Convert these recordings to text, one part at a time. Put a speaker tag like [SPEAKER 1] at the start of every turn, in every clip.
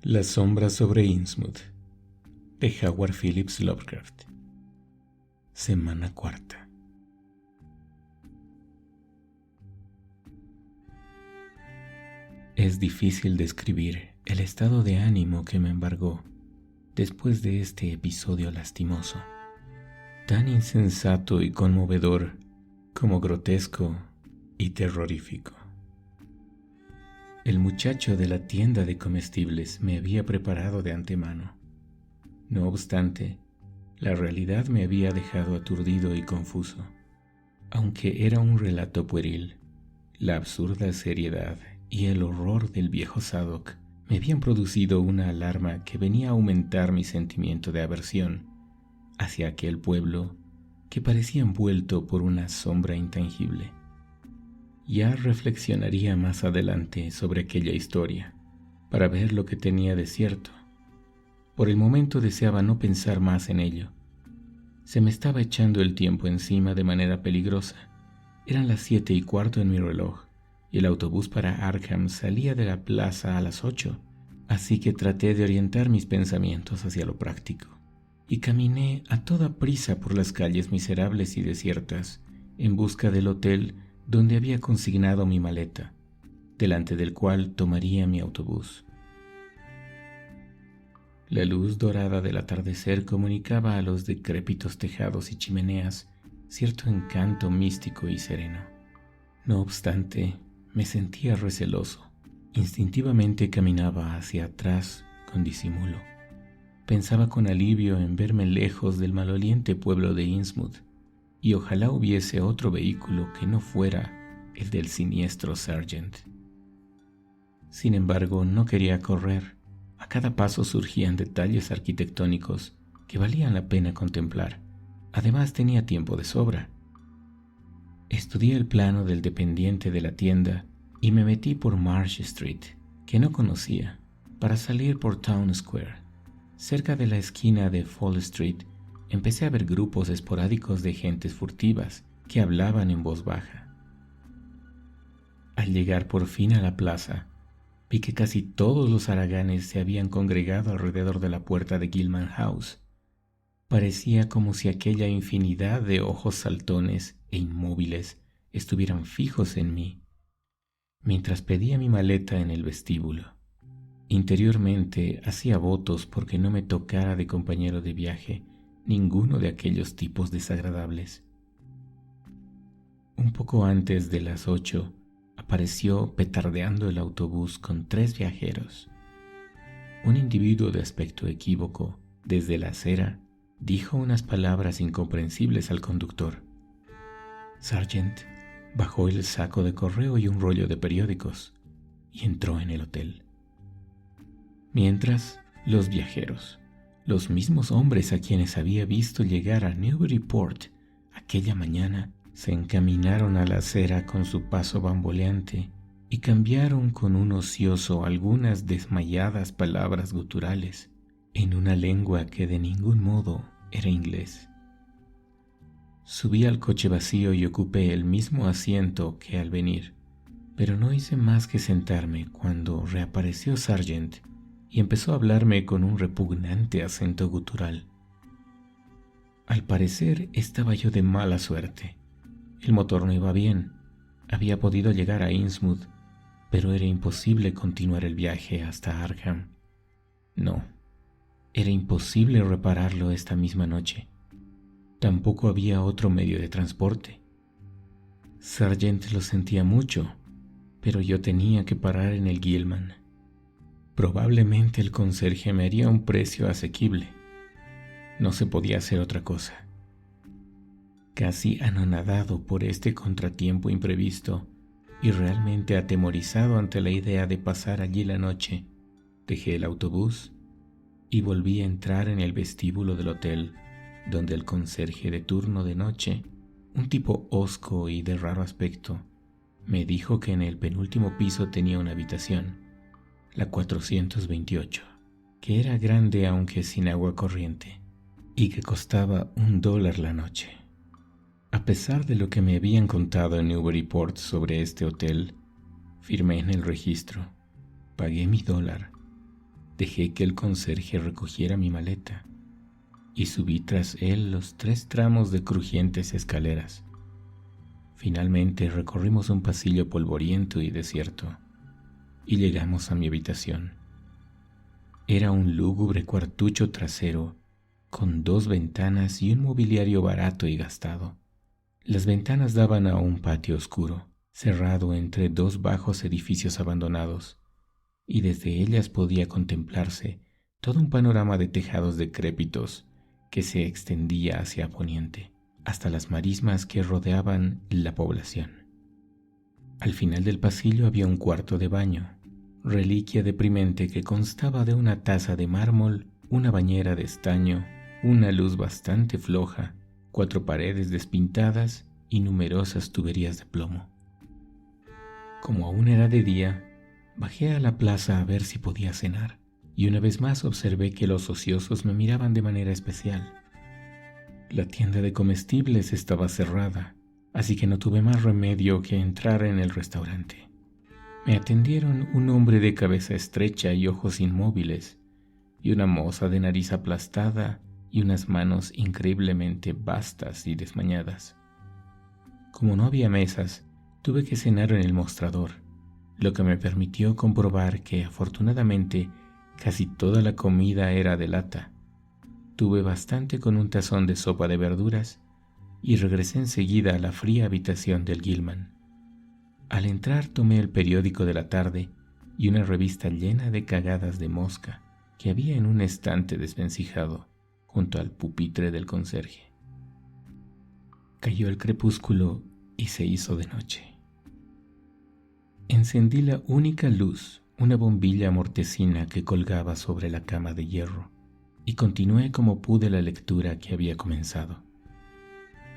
[SPEAKER 1] Las sombras sobre Innsmouth, de Howard Phillips Lovecraft. Semana cuarta. Es difícil describir el estado de ánimo que me embargó después de este episodio lastimoso, tan insensato y conmovedor como grotesco y terrorífico. El muchacho de la tienda de comestibles me había preparado de antemano. No obstante, la realidad me había dejado aturdido y confuso. Aunque era un relato pueril, la absurda seriedad y el horror del viejo Zadok me habían producido una alarma que venía a aumentar mi sentimiento de aversión hacia aquel pueblo que parecía envuelto por una sombra intangible. Ya reflexionaría más adelante sobre aquella historia, para ver lo que tenía de cierto. Por el momento deseaba no pensar más en ello. Se me estaba echando el tiempo encima de manera peligrosa. Eran las 7:15 en mi reloj, y el autobús para Arkham salía de la plaza a las 8, así que traté de orientar mis pensamientos hacia lo práctico, y caminé a toda prisa por las calles miserables y desiertas, en busca del hotel donde había consignado mi maleta, delante del cual tomaría mi autobús. La luz dorada del atardecer comunicaba a los decrépitos tejados y chimeneas cierto encanto místico y sereno. No obstante, me sentía receloso. Instintivamente caminaba hacia atrás con disimulo. Pensaba con alivio en verme lejos del maloliente pueblo de Innsmouth, y ojalá hubiese otro vehículo que no fuera el del siniestro Sargent. Sin embargo, no quería correr. A cada paso surgían detalles arquitectónicos que valían la pena contemplar. Además, tenía tiempo de sobra. Estudié el plano del dependiente de la tienda y me metí por Marsh Street, que no conocía, para salir por Town Square. Cerca de la esquina de Fall Street, empecé a ver grupos esporádicos de gentes furtivas que hablaban en voz baja. Al llegar por fin a la plaza, vi que casi todos los haraganes se habían congregado alrededor de la puerta de Gilman House. Parecía como si aquella infinidad de ojos saltones e inmóviles estuvieran fijos en mí, mientras pedía mi maleta en el vestíbulo. Interiormente hacía votos porque no me tocara de compañero de viaje ninguno de aquellos tipos desagradables. Un poco antes de las 8, apareció petardeando el autobús con 3 viajeros. Un individuo de aspecto equívoco, desde la acera, dijo unas palabras incomprensibles al conductor. Sargent bajó el saco de correo y un rollo de periódicos y entró en el hotel. Mientras, los viajeros, los mismos hombres a quienes había visto llegar a Newburyport aquella mañana, se encaminaron a la acera con su paso bamboleante y cambiaron con un ocioso algunas desmayadas palabras guturales en una lengua que de ningún modo era inglés. Subí al coche vacío y ocupé el mismo asiento que al venir, pero no hice más que sentarme cuando reapareció Sargent y empezó a hablarme con un repugnante acento gutural. Al parecer estaba yo de mala suerte. El motor no iba bien. Había podido llegar a Innsmouth, pero era imposible continuar el viaje hasta Arkham. No, era imposible repararlo esta misma noche. Tampoco había otro medio de transporte. Sargent lo sentía mucho, pero yo tenía que parar en el Gilman. Probablemente el conserje me haría un precio asequible. No se podía hacer otra cosa. Casi anonadado por este contratiempo imprevisto y realmente atemorizado ante la idea de pasar allí la noche, dejé el autobús y volví a entrar en el vestíbulo del hotel, donde el conserje de turno de noche, un tipo hosco y de raro aspecto, me dijo que en el penúltimo piso tenía una habitación, la 428, que era grande aunque sin agua corriente, y que costaba $1 la noche. A pesar de lo que me habían contado en Newburyport sobre este hotel, firmé en el registro, pagué mi $1, Dejé que el conserje recogiera mi maleta y subí tras él los 3 tramos de crujientes escaleras. Finalmente recorrimos un pasillo polvoriento y desierto y llegamos a mi habitación. Era un lúgubre cuartucho trasero con 2 ventanas y un mobiliario barato y gastado. Las ventanas daban a un patio oscuro, cerrado entre 2 bajos edificios abandonados, y desde ellas podía contemplarse todo un panorama de tejados decrépitos que se extendía hacia poniente, hasta las marismas que rodeaban la población. Al final del pasillo había un cuarto de baño, reliquia deprimente que constaba de una taza de mármol, una bañera de estaño, una luz bastante floja, 4 paredes despintadas y numerosas tuberías de plomo. Como aún era de día, bajé a la plaza a ver si podía cenar, y una vez más observé que los ociosos me miraban de manera especial. La tienda de comestibles estaba cerrada, así que no tuve más remedio que entrar en el restaurante. Me atendieron un hombre de cabeza estrecha y ojos inmóviles, y una moza de nariz aplastada y unas manos increíblemente vastas y desmañadas. Como no había mesas, tuve que cenar en el mostrador, lo que me permitió comprobar que, afortunadamente, casi toda la comida era de lata. Tuve bastante con un tazón de sopa de verduras y regresé enseguida a la fría habitación del Gilman. Al entrar tomé el periódico de la tarde y una revista llena de cagadas de mosca que había en un estante desvencijado junto al pupitre del conserje. Cayó el crepúsculo y se hizo de noche. Encendí la única luz, una bombilla mortecina que colgaba sobre la cama de hierro, y continué como pude la lectura que había comenzado.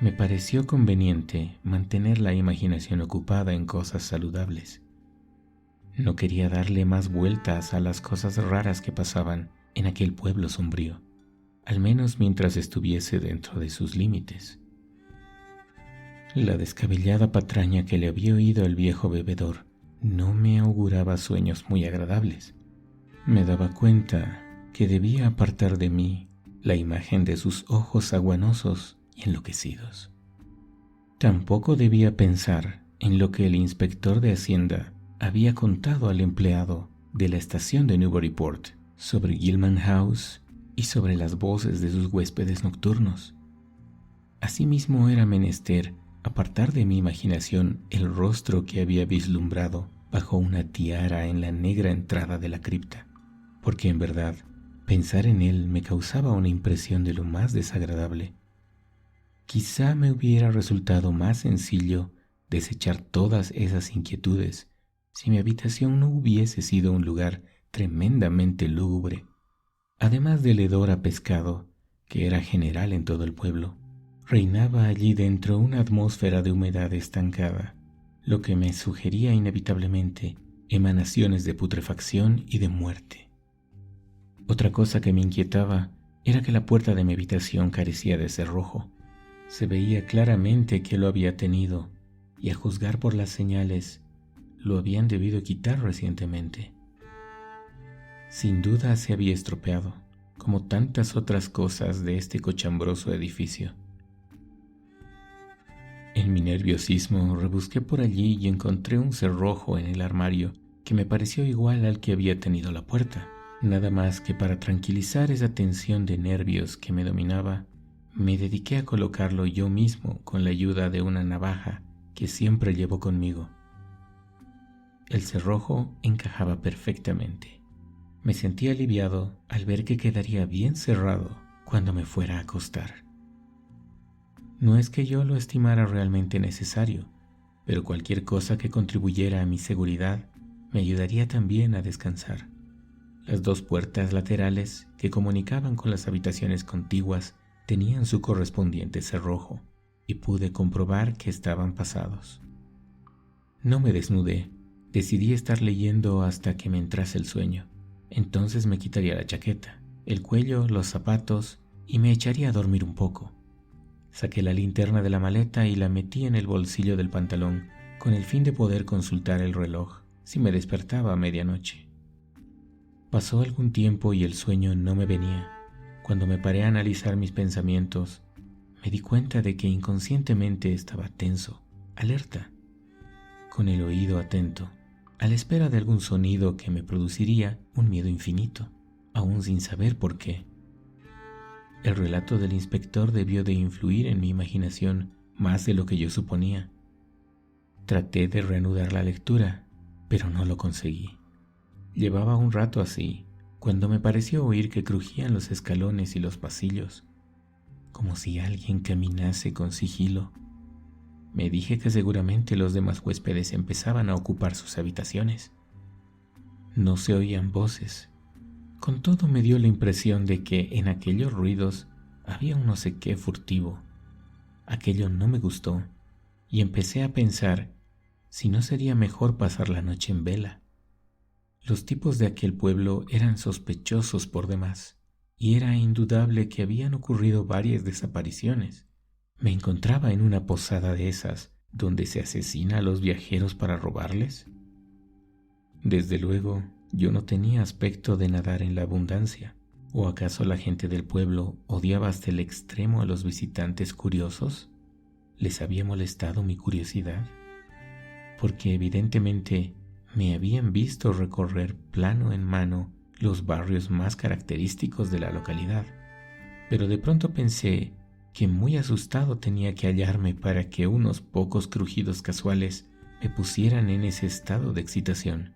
[SPEAKER 1] Me pareció conveniente mantener la imaginación ocupada en cosas saludables. No quería darle más vueltas a las cosas raras que pasaban en aquel pueblo sombrío, al menos mientras estuviese dentro de sus límites. La descabellada patraña que le había oído el viejo bebedor no me auguraba sueños muy agradables. Me daba cuenta que debía apartar de mí la imagen de sus ojos aguanosos y enloquecidos. Tampoco debía pensar en lo que el inspector de Hacienda había contado al empleado de la estación de Newburyport sobre Gilman House y sobre las voces de sus huéspedes nocturnos. Asimismo era menester apartar de mi imaginación el rostro que había vislumbrado bajo una tiara en la negra entrada de la cripta, porque en verdad pensar en él me causaba una impresión de lo más desagradable. Quizá me hubiera resultado más sencillo desechar todas esas inquietudes si mi habitación no hubiese sido un lugar tremendamente lúgubre, además del hedor a pescado que era general en todo el pueblo. Reinaba allí dentro una atmósfera de humedad estancada, lo que me sugería inevitablemente emanaciones de putrefacción y de muerte. Otra cosa que me inquietaba era que la puerta de mi habitación carecía de cerrojo. Se veía claramente que lo había tenido, y a juzgar por las señales, lo habían debido quitar recientemente. Sin duda se había estropeado, como tantas otras cosas de este cochambroso edificio. En mi nerviosismo rebusqué por allí y encontré un cerrojo en el armario que me pareció igual al que había tenido la puerta. Nada más que para tranquilizar esa tensión de nervios que me dominaba, me dediqué a colocarlo yo mismo con la ayuda de una navaja que siempre llevo conmigo. El cerrojo encajaba perfectamente. Me sentí aliviado al ver que quedaría bien cerrado cuando me fuera a acostar. No es que yo lo estimara realmente necesario, pero cualquier cosa que contribuyera a mi seguridad me ayudaría también a descansar. Las 2 puertas laterales que comunicaban con las habitaciones contiguas tenían su correspondiente cerrojo y pude comprobar que estaban pasados. No me desnudé, decidí estar leyendo hasta que me entrase el sueño. Entonces me quitaría la chaqueta, el cuello, los zapatos y me echaría a dormir un poco. Saqué la linterna de la maleta y la metí en el bolsillo del pantalón con el fin de poder consultar el reloj si me despertaba a medianoche. Pasó algún tiempo y el sueño no me venía. Cuando me paré a analizar mis pensamientos, me di cuenta de que inconscientemente estaba tenso, alerta, con el oído atento, a la espera de algún sonido que me produciría un miedo infinito, aún sin saber por qué. El relato del inspector debió de influir en mi imaginación más de lo que yo suponía. Traté de reanudar la lectura, pero no lo conseguí. Llevaba un rato así, cuando me pareció oír que crujían los escalones y los pasillos, como si alguien caminase con sigilo. Me dije que seguramente los demás huéspedes empezaban a ocupar sus habitaciones. No se oían voces. Con todo me dio la impresión de que en aquellos ruidos había un no sé qué furtivo. Aquello no me gustó y empecé a pensar si no sería mejor pasar la noche en vela. Los tipos de aquel pueblo eran sospechosos por demás y era indudable que habían ocurrido varias desapariciones. ¿Me encontraba en una posada de esas donde se asesina a los viajeros para robarles? Desde luego, yo no tenía aspecto de nadar en la abundancia. ¿O acaso la gente del pueblo odiaba hasta el extremo a los visitantes curiosos? ¿Les había molestado mi curiosidad? Porque evidentemente me habían visto recorrer plano en mano los barrios más característicos de la localidad. Pero de pronto pensé que muy asustado tenía que hallarme para que unos pocos crujidos casuales me pusieran en ese estado de excitación.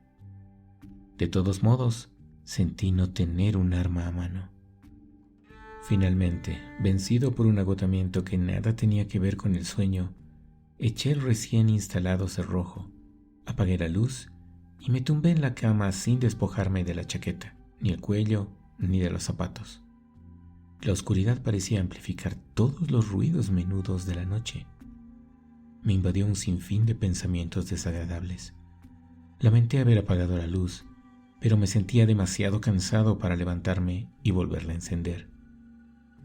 [SPEAKER 1] De todos modos, sentí no tener un arma a mano. Finalmente, vencido por un agotamiento que nada tenía que ver con el sueño, eché el recién instalado cerrojo, apagué la luz y me tumbé en la cama sin despojarme de la chaqueta, ni el cuello, ni de los zapatos. La oscuridad parecía amplificar todos los ruidos menudos de la noche. Me invadió un sinfín de pensamientos desagradables. Lamenté haber apagado la luz, pero me sentía demasiado cansado para levantarme y volverla a encender.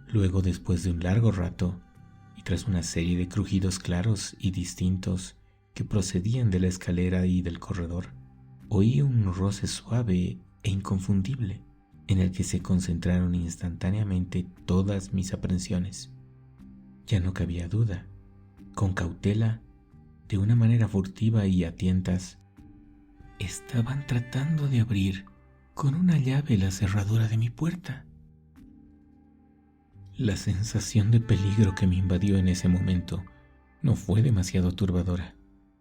[SPEAKER 1] Luego, después de un largo rato, y tras una serie de crujidos claros y distintos que procedían de la escalera y del corredor, oí un roce suave e inconfundible, en el que se concentraron instantáneamente todas mis aprensiones. Ya no cabía duda. Con cautela, de una manera furtiva y a tientas, estaban tratando de abrir con una llave la cerradura de mi puerta. La sensación de peligro que me invadió en ese momento no fue demasiado turbadora,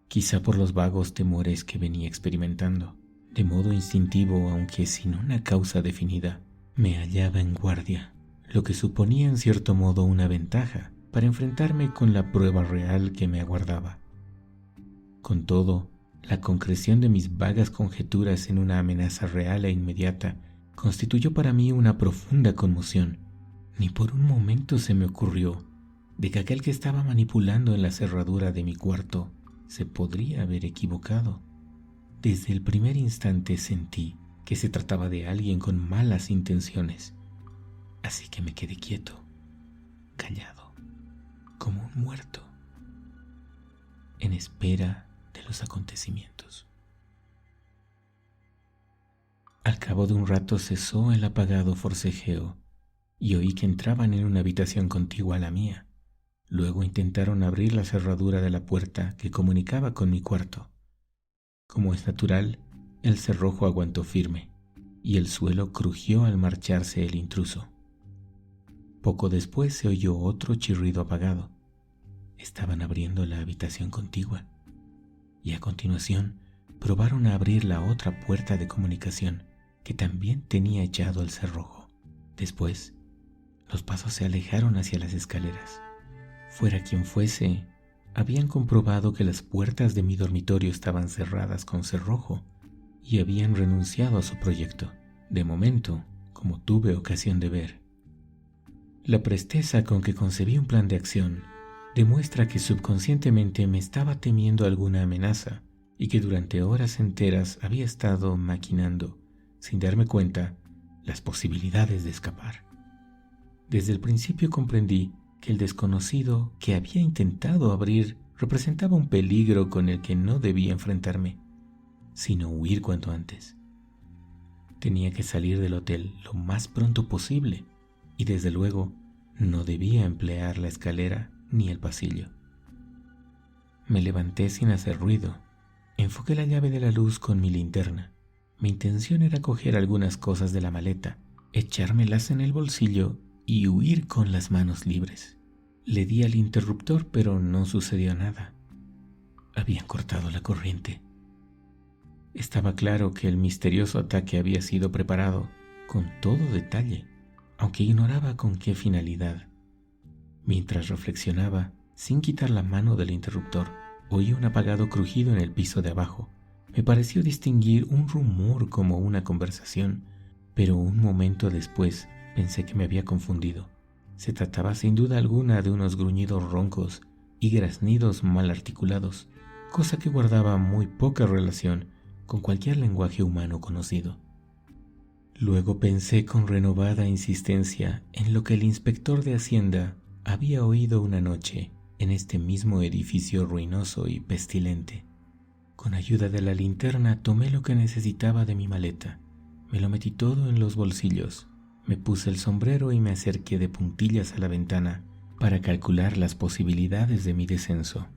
[SPEAKER 1] quizá por los vagos temores que venía experimentando. De modo instintivo, aunque sin una causa definida, me hallaba en guardia, lo que suponía en cierto modo una ventaja para enfrentarme con la prueba real que me aguardaba. Con todo, la concreción de mis vagas conjeturas en una amenaza real e inmediata constituyó para mí una profunda conmoción. Ni por un momento se me ocurrió de que aquel que estaba manipulando en la cerradura de mi cuarto se podría haber equivocado. Desde el primer instante sentí que se trataba de alguien con malas intenciones, así que me quedé quieto, callado, como un muerto, en espera de los acontecimientos. Al cabo de un rato cesó el apagado forcejeo y oí que entraban en una habitación contigua a la mía. Luego intentaron abrir la cerradura de la puerta que comunicaba con mi cuarto. Como es natural, el cerrojo aguantó firme y el suelo crujió al marcharse el intruso. Poco después se oyó otro chirrido apagado. Estaban abriendo la habitación contigua y a continuación probaron a abrir la otra puerta de comunicación que también tenía echado el cerrojo. Después, los pasos se alejaron hacia las escaleras. Fuera quien fuese, habían comprobado que las puertas de mi dormitorio estaban cerradas con cerrojo y habían renunciado a su proyecto, de momento, como tuve ocasión de ver. La presteza con que concebí un plan de acción demuestra que subconscientemente me estaba temiendo alguna amenaza y que durante horas enteras había estado maquinando, sin darme cuenta, las posibilidades de escapar. Desde el principio comprendí que el desconocido que había intentado abrir representaba un peligro con el que no debía enfrentarme, sino huir cuanto antes. Tenía que salir del hotel lo más pronto posible y desde luego no debía emplear la escalera ni el pasillo. Me levanté sin hacer ruido. Enfoqué la llave de la luz con mi linterna. Mi intención era coger algunas cosas de la maleta, echármelas en el bolsillo y huir con las manos libres. Le di al interruptor, pero no sucedió nada. Habían cortado la corriente. Estaba claro que el misterioso ataque había sido preparado con todo detalle, aunque ignoraba con qué finalidad. Mientras reflexionaba, sin quitar la mano del interruptor, oí un apagado crujido en el piso de abajo. Me pareció distinguir un rumor como una conversación, pero un momento después pensé que me había confundido. Se trataba sin duda alguna de unos gruñidos roncos y graznidos mal articulados, cosa que guardaba muy poca relación con cualquier lenguaje humano conocido. Luego pensé con renovada insistencia en lo que el inspector de Hacienda había oído una noche en este mismo edificio ruinoso y pestilente. Con ayuda de la linterna tomé lo que necesitaba de mi maleta. Me lo metí todo en los bolsillos. Me puse el sombrero y me acerqué de puntillas a la ventana para calcular las posibilidades de mi descenso.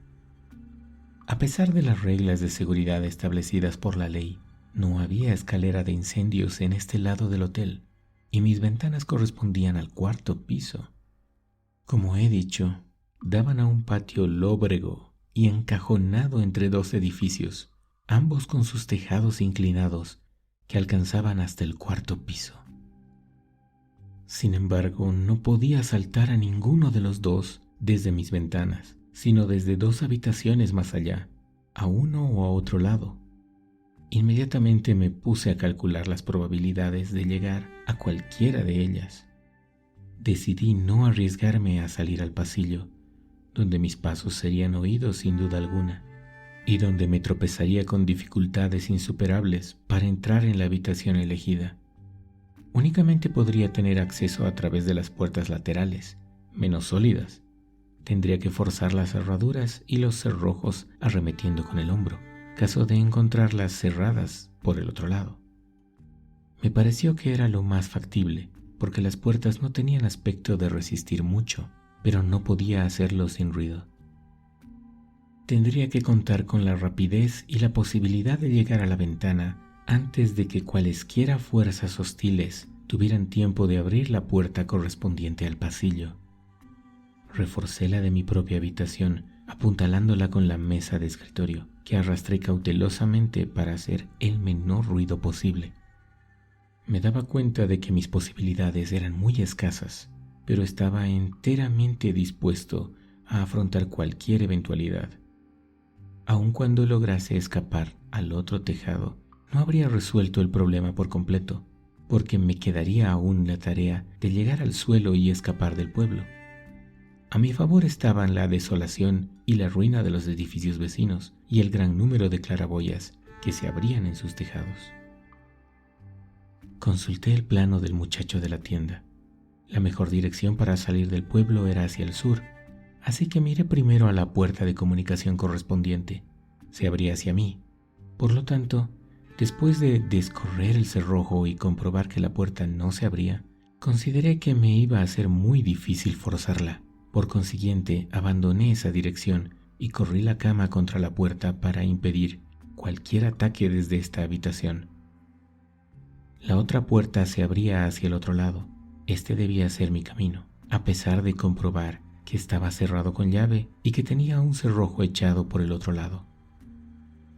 [SPEAKER 1] A pesar de las reglas de seguridad establecidas por la ley, no había escalera de incendios en este lado del hotel y mis ventanas correspondían al cuarto piso. Como he dicho, daban a un patio lóbrego y encajonado entre dos edificios, ambos con sus tejados inclinados que alcanzaban hasta el cuarto piso. Sin embargo, no podía saltar a ninguno de los dos desde mis ventanas, sino desde dos habitaciones más allá, a uno o a otro lado. Inmediatamente me puse a calcular las probabilidades de llegar a cualquiera de ellas. Decidí no arriesgarme a salir al pasillo, donde mis pasos serían oídos sin duda alguna, y donde me tropezaría con dificultades insuperables para entrar en la habitación elegida. Únicamente podría tener acceso a través de las puertas laterales, menos sólidas. Tendría que forzar las cerraduras y los cerrojos arremetiendo con el hombro, caso de encontrarlas cerradas por el otro lado. Me pareció que era lo más factible, porque las puertas no tenían aspecto de resistir mucho, pero no podía hacerlo sin ruido. Tendría que contar con la rapidez y la posibilidad de llegar a la ventana antes de que cualesquiera fuerzas hostiles tuvieran tiempo de abrir la puerta correspondiente al pasillo. Reforcé la de mi propia habitación, apuntalándola con la mesa de escritorio, que arrastré cautelosamente para hacer el menor ruido posible. Me daba cuenta de que mis posibilidades eran muy escasas, pero estaba enteramente dispuesto a afrontar cualquier eventualidad. Aun cuando lograse escapar al otro tejado, no habría resuelto el problema por completo, porque me quedaría aún la tarea de llegar al suelo y escapar del pueblo. A mi favor estaban la desolación y la ruina de los edificios vecinos y el gran número de claraboyas que se abrían en sus tejados. Consulté el plano del muchacho de la tienda. La mejor dirección para salir del pueblo era hacia el sur, así que miré primero a la puerta de comunicación correspondiente. Se abría hacia mí. Por lo tanto, después de descorrer el cerrojo y comprobar que la puerta no se abría, consideré que me iba a ser muy difícil forzarla. Por consiguiente, abandoné esa dirección y corrí la cama contra la puerta para impedir cualquier ataque desde esta habitación. La otra puerta se abría hacia el otro lado. Este debía ser mi camino, a pesar de comprobar que estaba cerrado con llave y que tenía un cerrojo echado por el otro lado.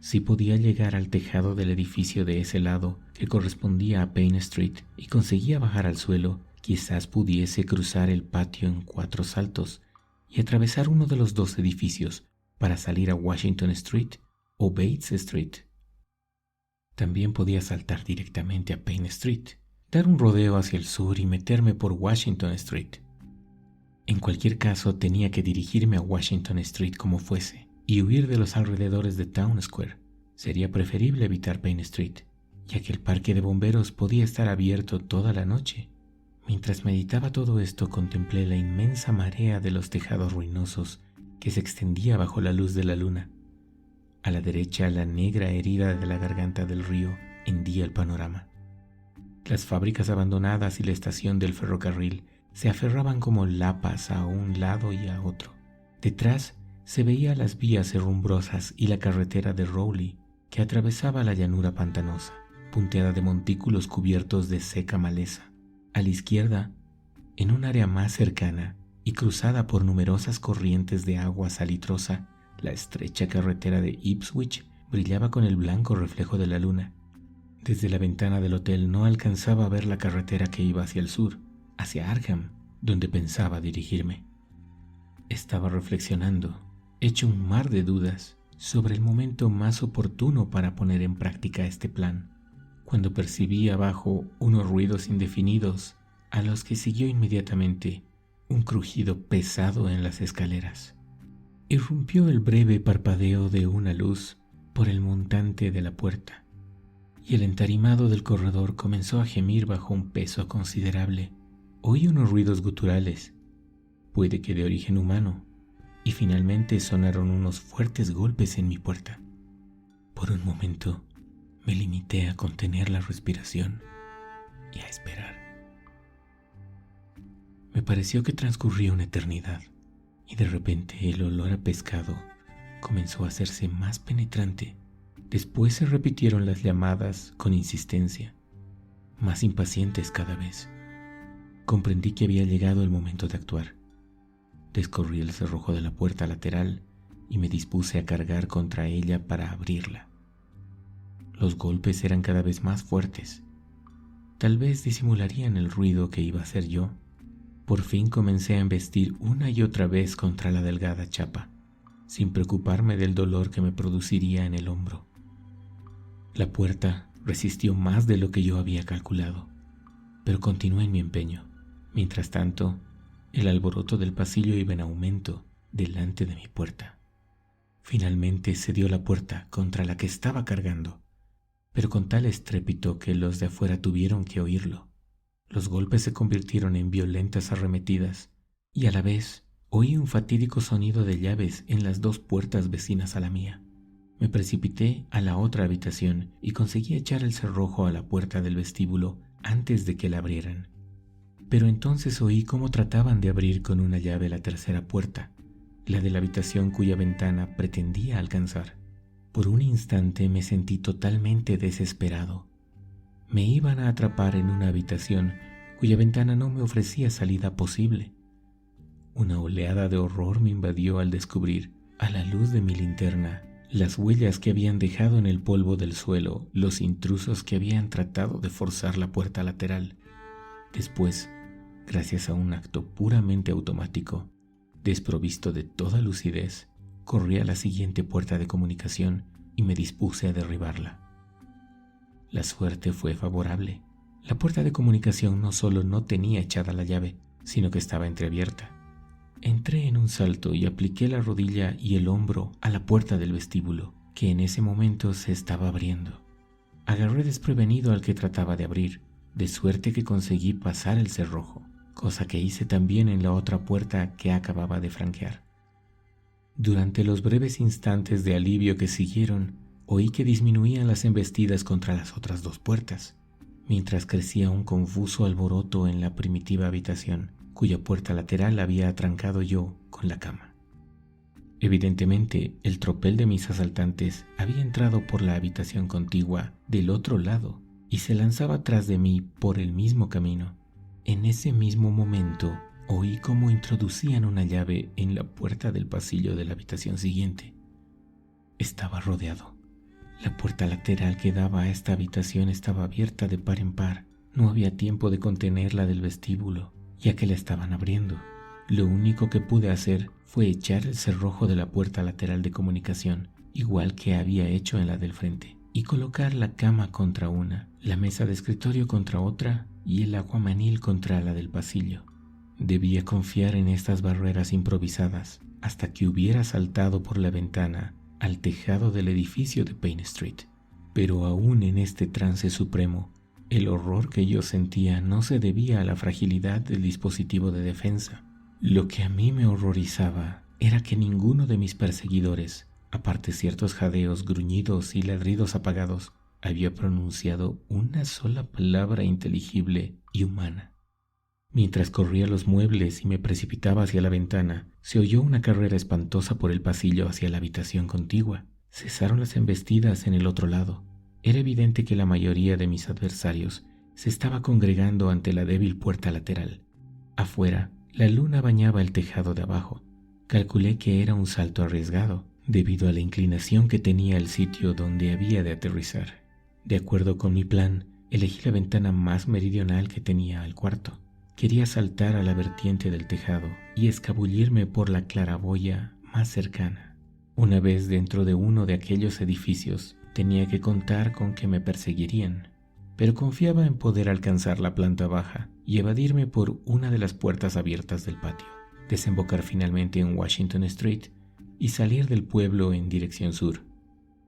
[SPEAKER 1] Si podía llegar al tejado del edificio de ese lado, que correspondía a Payne Street, y conseguía bajar al suelo, quizás pudiese cruzar el patio en 4 saltos y atravesar uno de los 2 edificios para salir a Washington Street o Bates Street. También podía saltar directamente a Payne Street, dar un rodeo hacia el sur y meterme por Washington Street. En cualquier caso, tenía que dirigirme a Washington Street como fuese y huir de los alrededores de Town Square. Sería preferible evitar Payne Street, ya que el parque de bomberos podía estar abierto toda la noche. Mientras meditaba todo esto, contemplé la inmensa marea de los tejados ruinosos que se extendía bajo la luz de la luna. A la derecha, la negra herida de la garganta del río hendía el panorama. Las fábricas abandonadas y la estación del ferrocarril se aferraban como lapas a un lado y a otro. Detrás se veía las vías herrumbrosas y la carretera de Rowley que atravesaba la llanura pantanosa, punteada de montículos cubiertos de seca maleza. A la izquierda, en un área más cercana y cruzada por numerosas corrientes de agua salitrosa, la estrecha carretera de Ipswich brillaba con el blanco reflejo de la luna. Desde la ventana del hotel no alcanzaba a ver la carretera que iba hacia el sur, hacia Arkham, donde pensaba dirigirme. Estaba reflexionando, hecho un mar de dudas, sobre el momento más oportuno para poner en práctica este plan, cuando percibí abajo unos ruidos indefinidos, a los que siguió inmediatamente un crujido pesado en las escaleras. Irrumpió el breve parpadeo de una luz por el montante de la puerta, y el entarimado del corredor comenzó a gemir bajo un peso considerable. Oí unos ruidos guturales, puede que de origen humano, y finalmente sonaron unos fuertes golpes en mi puerta. Por un momento me limité a contener la respiración y a esperar. Me pareció que transcurría una eternidad, y de repente el olor a pescado comenzó a hacerse más penetrante. Después se repitieron las llamadas con insistencia, más impacientes cada vez. Comprendí que había llegado el momento de actuar. Descorrí el cerrojo de la puerta lateral y me dispuse a cargar contra ella para abrirla. Los golpes eran cada vez más fuertes. Tal vez disimularían el ruido que iba a hacer yo. Por fin comencé a embestir una y otra vez contra la delgada chapa, sin preocuparme del dolor que me produciría en el hombro. La puerta resistió más de lo que yo había calculado, pero continué en mi empeño. Mientras tanto, el alboroto del pasillo iba en aumento delante de mi puerta. Finalmente cedió la puerta contra la que estaba cargando, pero con tal estrépito que los de afuera tuvieron que oírlo. Los golpes se convirtieron en violentas arremetidas, y a la vez oí un fatídico sonido de llaves en las dos puertas vecinas a la mía. Me precipité a la otra habitación y conseguí echar el cerrojo a la puerta del vestíbulo antes de que la abrieran. Pero entonces oí cómo trataban de abrir con una llave la tercera puerta, la de la habitación cuya ventana pretendía alcanzar. Por un instante me sentí totalmente desesperado. Me iban a atrapar en una habitación cuya ventana no me ofrecía salida posible. Una oleada de horror me invadió al descubrir, a la luz de mi linterna, las huellas que habían dejado en el polvo del suelo los intrusos que habían tratado de forzar la puerta lateral. Después, gracias a un acto puramente automático, desprovisto de toda lucidez, corrí a la siguiente puerta de comunicación y me dispuse a derribarla. La suerte fue favorable. La puerta de comunicación no solo no tenía echada la llave, sino que estaba entreabierta. Entré en un salto y apliqué la rodilla y el hombro a la puerta del vestíbulo, que en ese momento se estaba abriendo. Agarré desprevenido al que trataba de abrir, de suerte que conseguí pasar el cerrojo, cosa que hice también en la otra puerta que acababa de franquear. Durante los breves instantes de alivio que siguieron, oí que disminuían las embestidas contra las otras dos puertas, mientras crecía un confuso alboroto en la primitiva habitación, cuya puerta lateral había atrancado yo con la cama. Evidentemente, el tropel de mis asaltantes había entrado por la habitación contigua del otro lado y se lanzaba tras de mí por el mismo camino. En ese mismo momento, oí cómo introducían una llave en la puerta del pasillo de la habitación siguiente. Estaba rodeado. La puerta lateral que daba a esta habitación estaba abierta de par en par. No había tiempo de contener la del vestíbulo, ya que la estaban abriendo. Lo único que pude hacer fue echar el cerrojo de la puerta lateral de comunicación, igual que había hecho en la del frente, y colocar la cama contra una, la mesa de escritorio contra otra y el aguamanil contra la del pasillo. Debía confiar en estas barreras improvisadas hasta que hubiera saltado por la ventana al tejado del edificio de Payne Street. Pero aún en este trance supremo, el horror que yo sentía no se debía a la fragilidad del dispositivo de defensa. Lo que a mí me horrorizaba era que ninguno de mis perseguidores, aparte ciertos jadeos, gruñidos y ladridos apagados, había pronunciado una sola palabra inteligible y humana. Mientras corría los muebles y me precipitaba hacia la ventana, se oyó una carrera espantosa por el pasillo hacia la habitación contigua. Cesaron las embestidas en el otro lado. Era evidente que la mayoría de mis adversarios se estaba congregando ante la débil puerta lateral. Afuera, la luna bañaba el tejado de abajo. Calculé que era un salto arriesgado, debido a la inclinación que tenía el sitio donde había de aterrizar. De acuerdo con mi plan, elegí la ventana más meridional que tenía al cuarto. Quería saltar a la vertiente del tejado y escabullirme por la claraboya más cercana. Una vez dentro de uno de aquellos edificios, tenía que contar con que me perseguirían, pero confiaba en poder alcanzar la planta baja y evadirme por una de las puertas abiertas del patio, desembocar finalmente en Washington Street y salir del pueblo en dirección sur.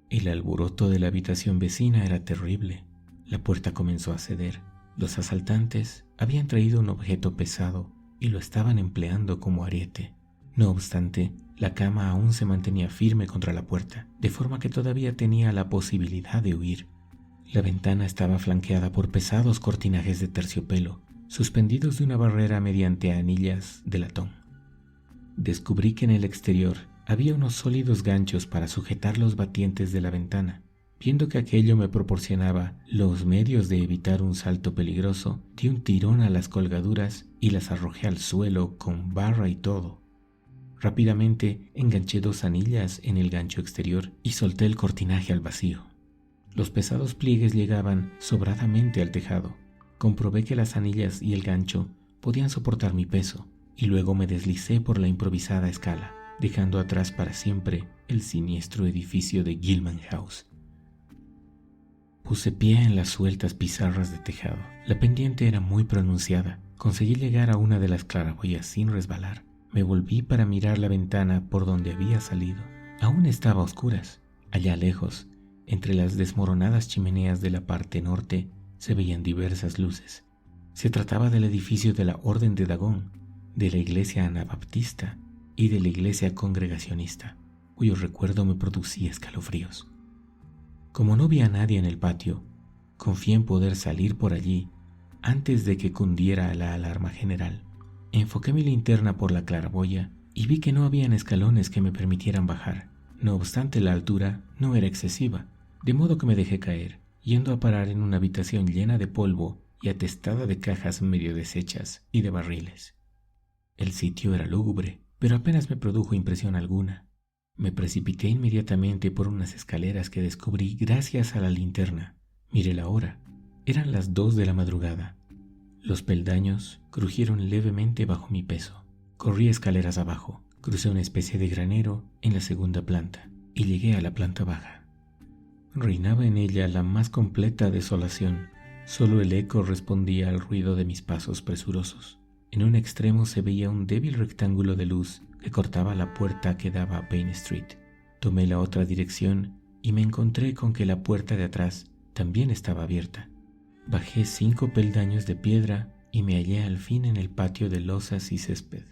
[SPEAKER 1] El alboroto de la habitación vecina era terrible. La puerta comenzó a ceder. Los asaltantes habían traído un objeto pesado y lo estaban empleando como ariete. No obstante, la cama aún se mantenía firme contra la puerta, de forma que todavía tenía la posibilidad de huir. La ventana estaba flanqueada por pesados cortinajes de terciopelo, suspendidos de una barrera mediante anillas de latón. Descubrí que en el exterior había unos sólidos ganchos para sujetar los batientes de la ventana. Viendo que aquello me proporcionaba los medios de evitar un salto peligroso, di un tirón a las colgaduras y las arrojé al suelo con barra y todo. Rápidamente enganché 2 anillas en el gancho exterior y solté el cortinaje al vacío. Los pesados pliegues llegaban sobradamente al tejado. Comprobé que las anillas y el gancho podían soportar mi peso, y luego me deslicé por la improvisada escala, dejando atrás para siempre el siniestro edificio de Gilman House. Puse pie en las sueltas pizarras de tejado. La pendiente era muy pronunciada. Conseguí llegar a una de las claraboyas sin resbalar. Me volví para mirar la ventana por donde había salido. Aún estaba a oscuras. Allá lejos, entre las desmoronadas chimeneas de la parte norte, se veían diversas luces. Se trataba del edificio de la Orden de Dagón, de la iglesia anabaptista y de la iglesia congregacionista, cuyo recuerdo me producía escalofríos. Como no vi a nadie en el patio, confié en poder salir por allí antes de que cundiera la alarma general. Enfoqué mi linterna por la claraboya y vi que no habían escalones que me permitieran bajar. No obstante, la altura no era excesiva, de modo que me dejé caer, yendo a parar en una habitación llena de polvo y atestada de cajas medio deshechas y de barriles. El sitio era lúgubre, pero apenas me produjo impresión alguna. Me precipité inmediatamente por unas escaleras que descubrí gracias a la linterna. Miré la hora. Eran las 2 de la madrugada. Los peldaños crujieron levemente bajo mi peso. Corrí escaleras abajo, crucé una especie de granero en la segunda planta y llegué a la planta baja. Reinaba en ella la más completa desolación. Solo el eco respondía al ruido de mis pasos presurosos. En un extremo se veía un débil rectángulo de luz que cortaba la puerta que daba a Payne Street. Tomé la otra dirección y me encontré con que la puerta de atrás también estaba abierta. Bajé 5 peldaños de piedra y me hallé al fin en el patio de losas y césped.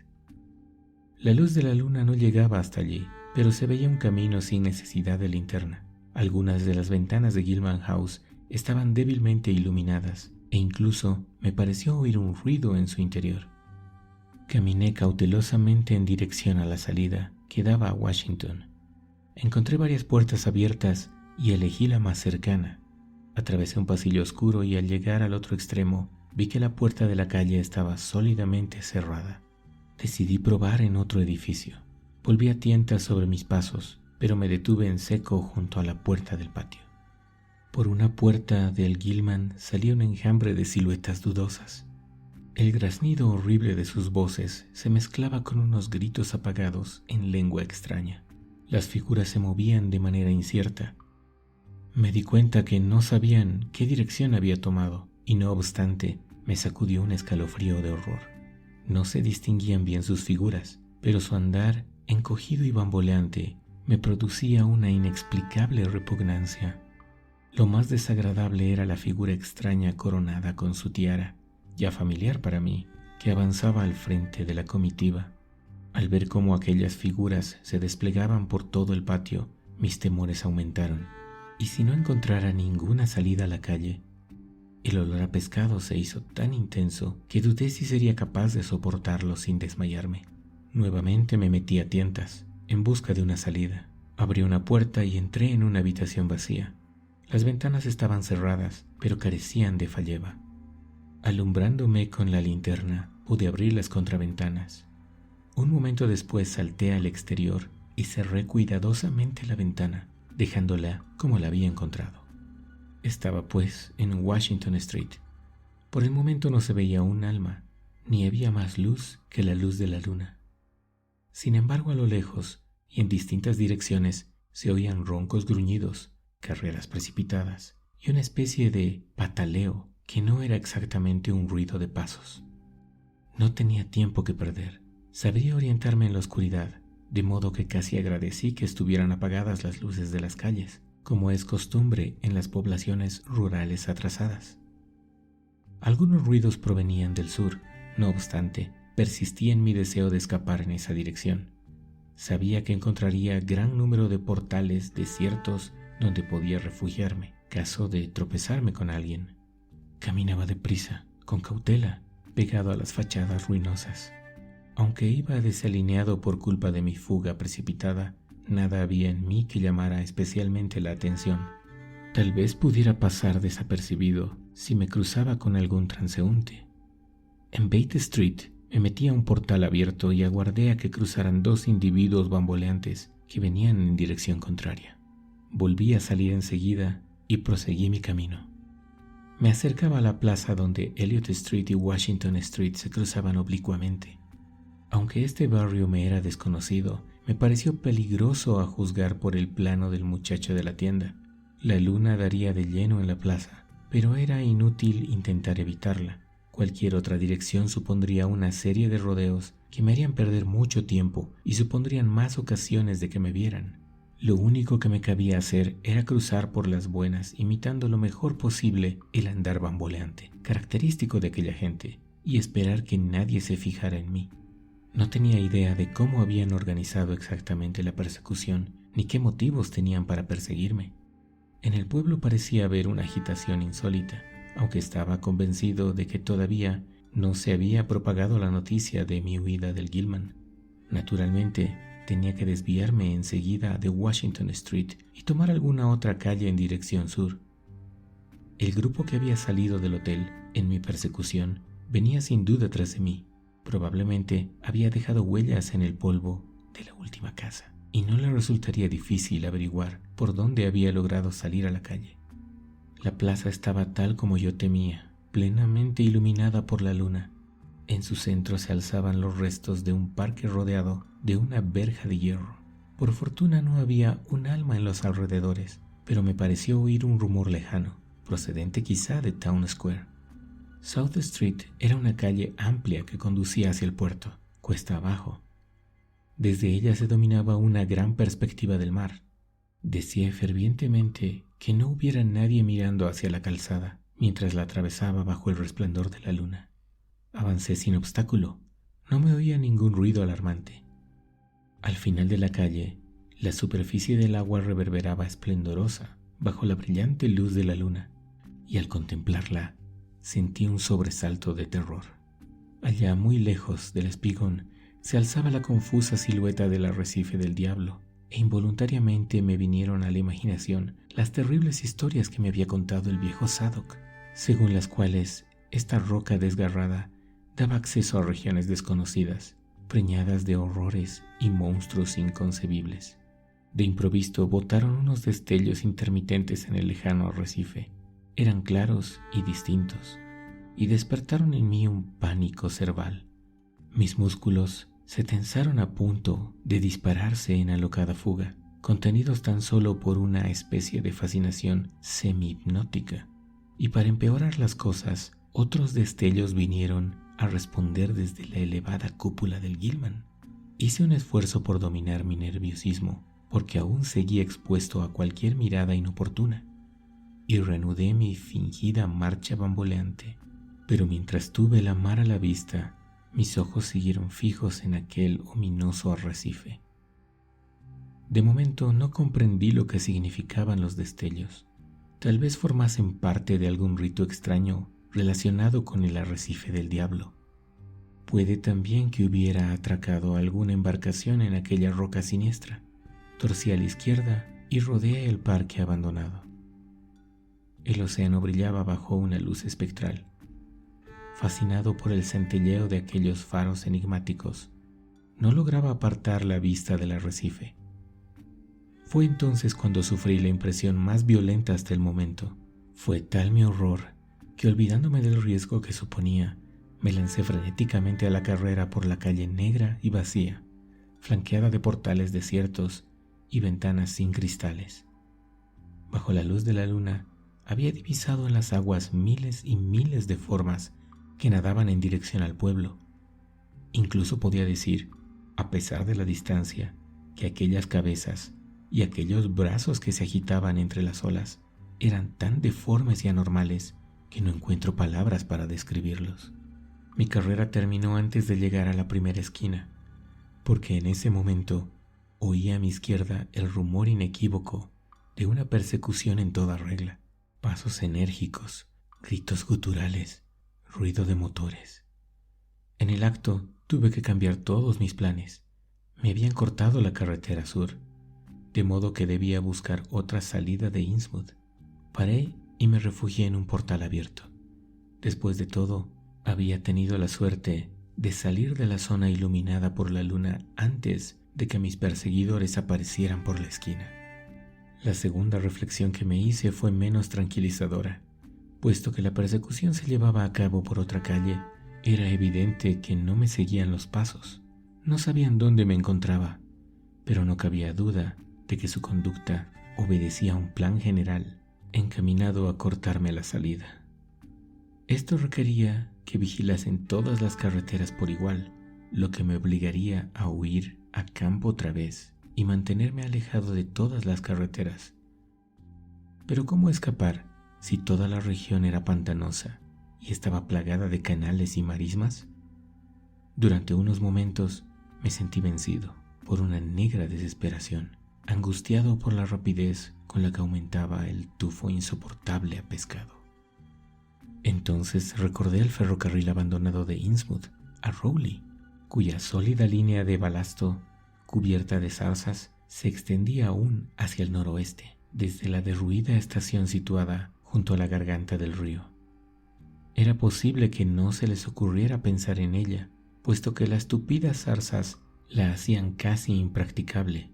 [SPEAKER 1] La luz de la luna no llegaba hasta allí, pero se veía un camino sin necesidad de linterna. Algunas de las ventanas de Gilman House estaban débilmente iluminadas e incluso me pareció oír un ruido en su interior. Caminé cautelosamente en dirección a la salida que daba a Washington. Encontré varias puertas abiertas y elegí la más cercana. Atravesé un pasillo oscuro y al llegar al otro extremo vi que la puerta de la calle estaba sólidamente cerrada. Decidí probar en otro edificio. Volví a tientas sobre mis pasos, pero me detuve en seco junto a la puerta del patio. Por una puerta del Gilman salía un enjambre de siluetas dudosas. El graznido horrible de sus voces se mezclaba con unos gritos apagados en lengua extraña. Las figuras se movían de manera incierta. Me di cuenta que no sabían qué dirección había tomado, y no obstante, me sacudió un escalofrío de horror. No se distinguían bien sus figuras, pero su andar, encogido y bamboleante, me producía una inexplicable repugnancia. Lo más desagradable era la figura extraña coronada con su tiara, ya familiar para mí, que avanzaba al frente de la comitiva. Al ver cómo aquellas figuras se desplegaban por todo el patio, mis temores aumentaron, y si no encontrara ninguna salida a la calle, el olor a pescado se hizo tan intenso que dudé si sería capaz de soportarlo sin desmayarme. Nuevamente me metí a tientas, en busca de una salida. Abrí una puerta y entré en una habitación vacía. Las ventanas estaban cerradas, pero carecían de falleba. Alumbrándome con la linterna, pude abrir las contraventanas. Un momento después salté al exterior y cerré cuidadosamente la ventana, dejándola como la había encontrado. Estaba, pues, en Washington Street. Por el momento no se veía un alma, ni había más luz que la luz de la luna. Sin embargo, a lo lejos y en distintas direcciones se oían roncos gruñidos, carreras precipitadas y una especie de pataleo que no era exactamente un ruido de pasos. No tenía tiempo que perder. Sabría orientarme en la oscuridad, de modo que casi agradecí que estuvieran apagadas las luces de las calles, como es costumbre en las poblaciones rurales atrasadas. Algunos ruidos provenían del sur, no obstante, persistí en mi deseo de escapar en esa dirección. Sabía que encontraría gran número de portales desiertos donde podía refugiarme, caso de tropezarme con alguien. Caminaba deprisa, con cautela, pegado a las fachadas ruinosas. Aunque iba desalineado por culpa de mi fuga precipitada, nada había en mí que llamara especialmente la atención. Tal vez pudiera pasar desapercibido si me cruzaba con algún transeúnte. En Bates Street me metí a un portal abierto y aguardé a que cruzaran dos individuos bamboleantes que venían en dirección contraria. Volví a salir enseguida y proseguí mi camino. Me acercaba a la plaza donde Elliott Street y Washington Street se cruzaban oblicuamente. Aunque este barrio me era desconocido, me pareció peligroso a juzgar por el plano del muchacho de la tienda. La luna daría de lleno en la plaza, pero era inútil intentar evitarla. Cualquier otra dirección supondría una serie de rodeos que me harían perder mucho tiempo y supondrían más ocasiones de que me vieran. Lo único que me cabía hacer era cruzar por las buenas, imitando lo mejor posible el andar bamboleante, característico de aquella gente, y esperar que nadie se fijara en mí. No tenía idea de cómo habían organizado exactamente la persecución, ni qué motivos tenían para perseguirme. En el pueblo parecía haber una agitación insólita, aunque estaba convencido de que todavía no se había propagado la noticia de mi huida del Gilman. Naturalmente, tenía que desviarme enseguida de Washington Street y tomar alguna otra calle en dirección sur. El grupo que había salido del hotel en mi persecución venía sin duda tras de mí. Probablemente había dejado huellas en el polvo de la última casa, y no le resultaría difícil averiguar por dónde había logrado salir a la calle. La plaza estaba tal como yo temía, plenamente iluminada por la luna. En su centro se alzaban los restos de un parque rodeado de una verja de hierro. Por fortuna no había un alma en los alrededores, pero me pareció oír un rumor lejano, procedente quizá de Town Square. South Street era una calle amplia que conducía hacia el puerto, cuesta abajo. Desde ella se dominaba una gran perspectiva del mar. Deseé fervientemente que no hubiera nadie mirando hacia la calzada mientras la atravesaba bajo el resplandor de la luna. Avancé sin obstáculo. No me oía ningún ruido alarmante. Al final de la calle, la superficie del agua reverberaba esplendorosa bajo la brillante luz de la luna, y al contemplarla, sentí un sobresalto de terror. Allá, muy lejos del espigón, se alzaba la confusa silueta del arrecife del diablo, e involuntariamente me vinieron a la imaginación las terribles historias que me había contado el viejo Zadok, según las cuales esta roca desgarrada daba acceso a regiones desconocidas, preñadas de horrores y monstruos inconcebibles. De improviso botaron unos destellos intermitentes en el lejano arrecife. Eran claros y distintos, y despertaron en mí un pánico cerval. Mis músculos se tensaron a punto de dispararse en alocada fuga, contenidos tan solo por una especie de fascinación semi-hipnótica. Y para empeorar las cosas, otros destellos vinieron a responder desde la elevada cúpula del Gilman. Hice un esfuerzo por dominar mi nerviosismo, porque aún seguía expuesto a cualquier mirada inoportuna, y reanudé mi fingida marcha bamboleante. Pero mientras tuve la mar a la vista, mis ojos siguieron fijos en aquel ominoso arrecife. De momento no comprendí lo que significaban los destellos. Tal vez formasen parte de algún rito extraño relacionado con el arrecife del diablo. Puede también que hubiera atracado alguna embarcación en aquella roca siniestra. Torcí a la izquierda y rodeé el parque abandonado. El océano brillaba bajo una luz espectral. Fascinado por el centelleo de aquellos faros enigmáticos, no lograba apartar la vista del arrecife. Fue entonces cuando sufrí la impresión más violenta hasta el momento. Fue tal mi horror que, olvidándome del riesgo que suponía, me lancé frenéticamente a la carrera por la calle negra y vacía, flanqueada de portales desiertos y ventanas sin cristales. Bajo la luz de la luna había divisado en las aguas miles y miles de formas que nadaban en dirección al pueblo. Incluso podía decir, a pesar de la distancia, que aquellas cabezas y aquellos brazos que se agitaban entre las olas eran tan deformes y anormales que no encuentro palabras para describirlos. Mi carrera terminó antes de llegar a la primera esquina, porque en ese momento oí a mi izquierda el rumor inequívoco de una persecución en toda regla, pasos enérgicos, gritos guturales, ruido de motores. En el acto tuve que cambiar todos mis planes. Me habían cortado la carretera sur, de modo que debía buscar otra salida de Innsmouth. Paré y me refugié en un portal abierto. Después de todo, había tenido la suerte de salir de la zona iluminada por la luna antes de que mis perseguidores aparecieran por la esquina. La segunda reflexión que me hice fue menos tranquilizadora. Puesto que la persecución se llevaba a cabo por otra calle, era evidente que no me seguían los pasos. No sabían dónde me encontraba, pero no cabía duda de que su conducta obedecía a un plan general encaminado a cortarme la salida. Esto requería que vigilasen todas las carreteras por igual, lo que me obligaría a huir a campo otra vez y mantenerme alejado de todas las carreteras. Pero ¿cómo escapar si toda la región era pantanosa y estaba plagada de canales y marismas? Durante unos momentos me sentí vencido por una negra desesperación, angustiado por la rapidez con la que aumentaba el tufo insoportable a pescado. Entonces recordé el ferrocarril abandonado de Innsmouth a Rowley, cuya sólida línea de balasto, cubierta de zarzas, se extendía aún hacia el noroeste, desde la derruida estación situada junto a la garganta del río. Era posible que no se les ocurriera pensar en ella, puesto que las tupidas zarzas la hacían casi impracticable.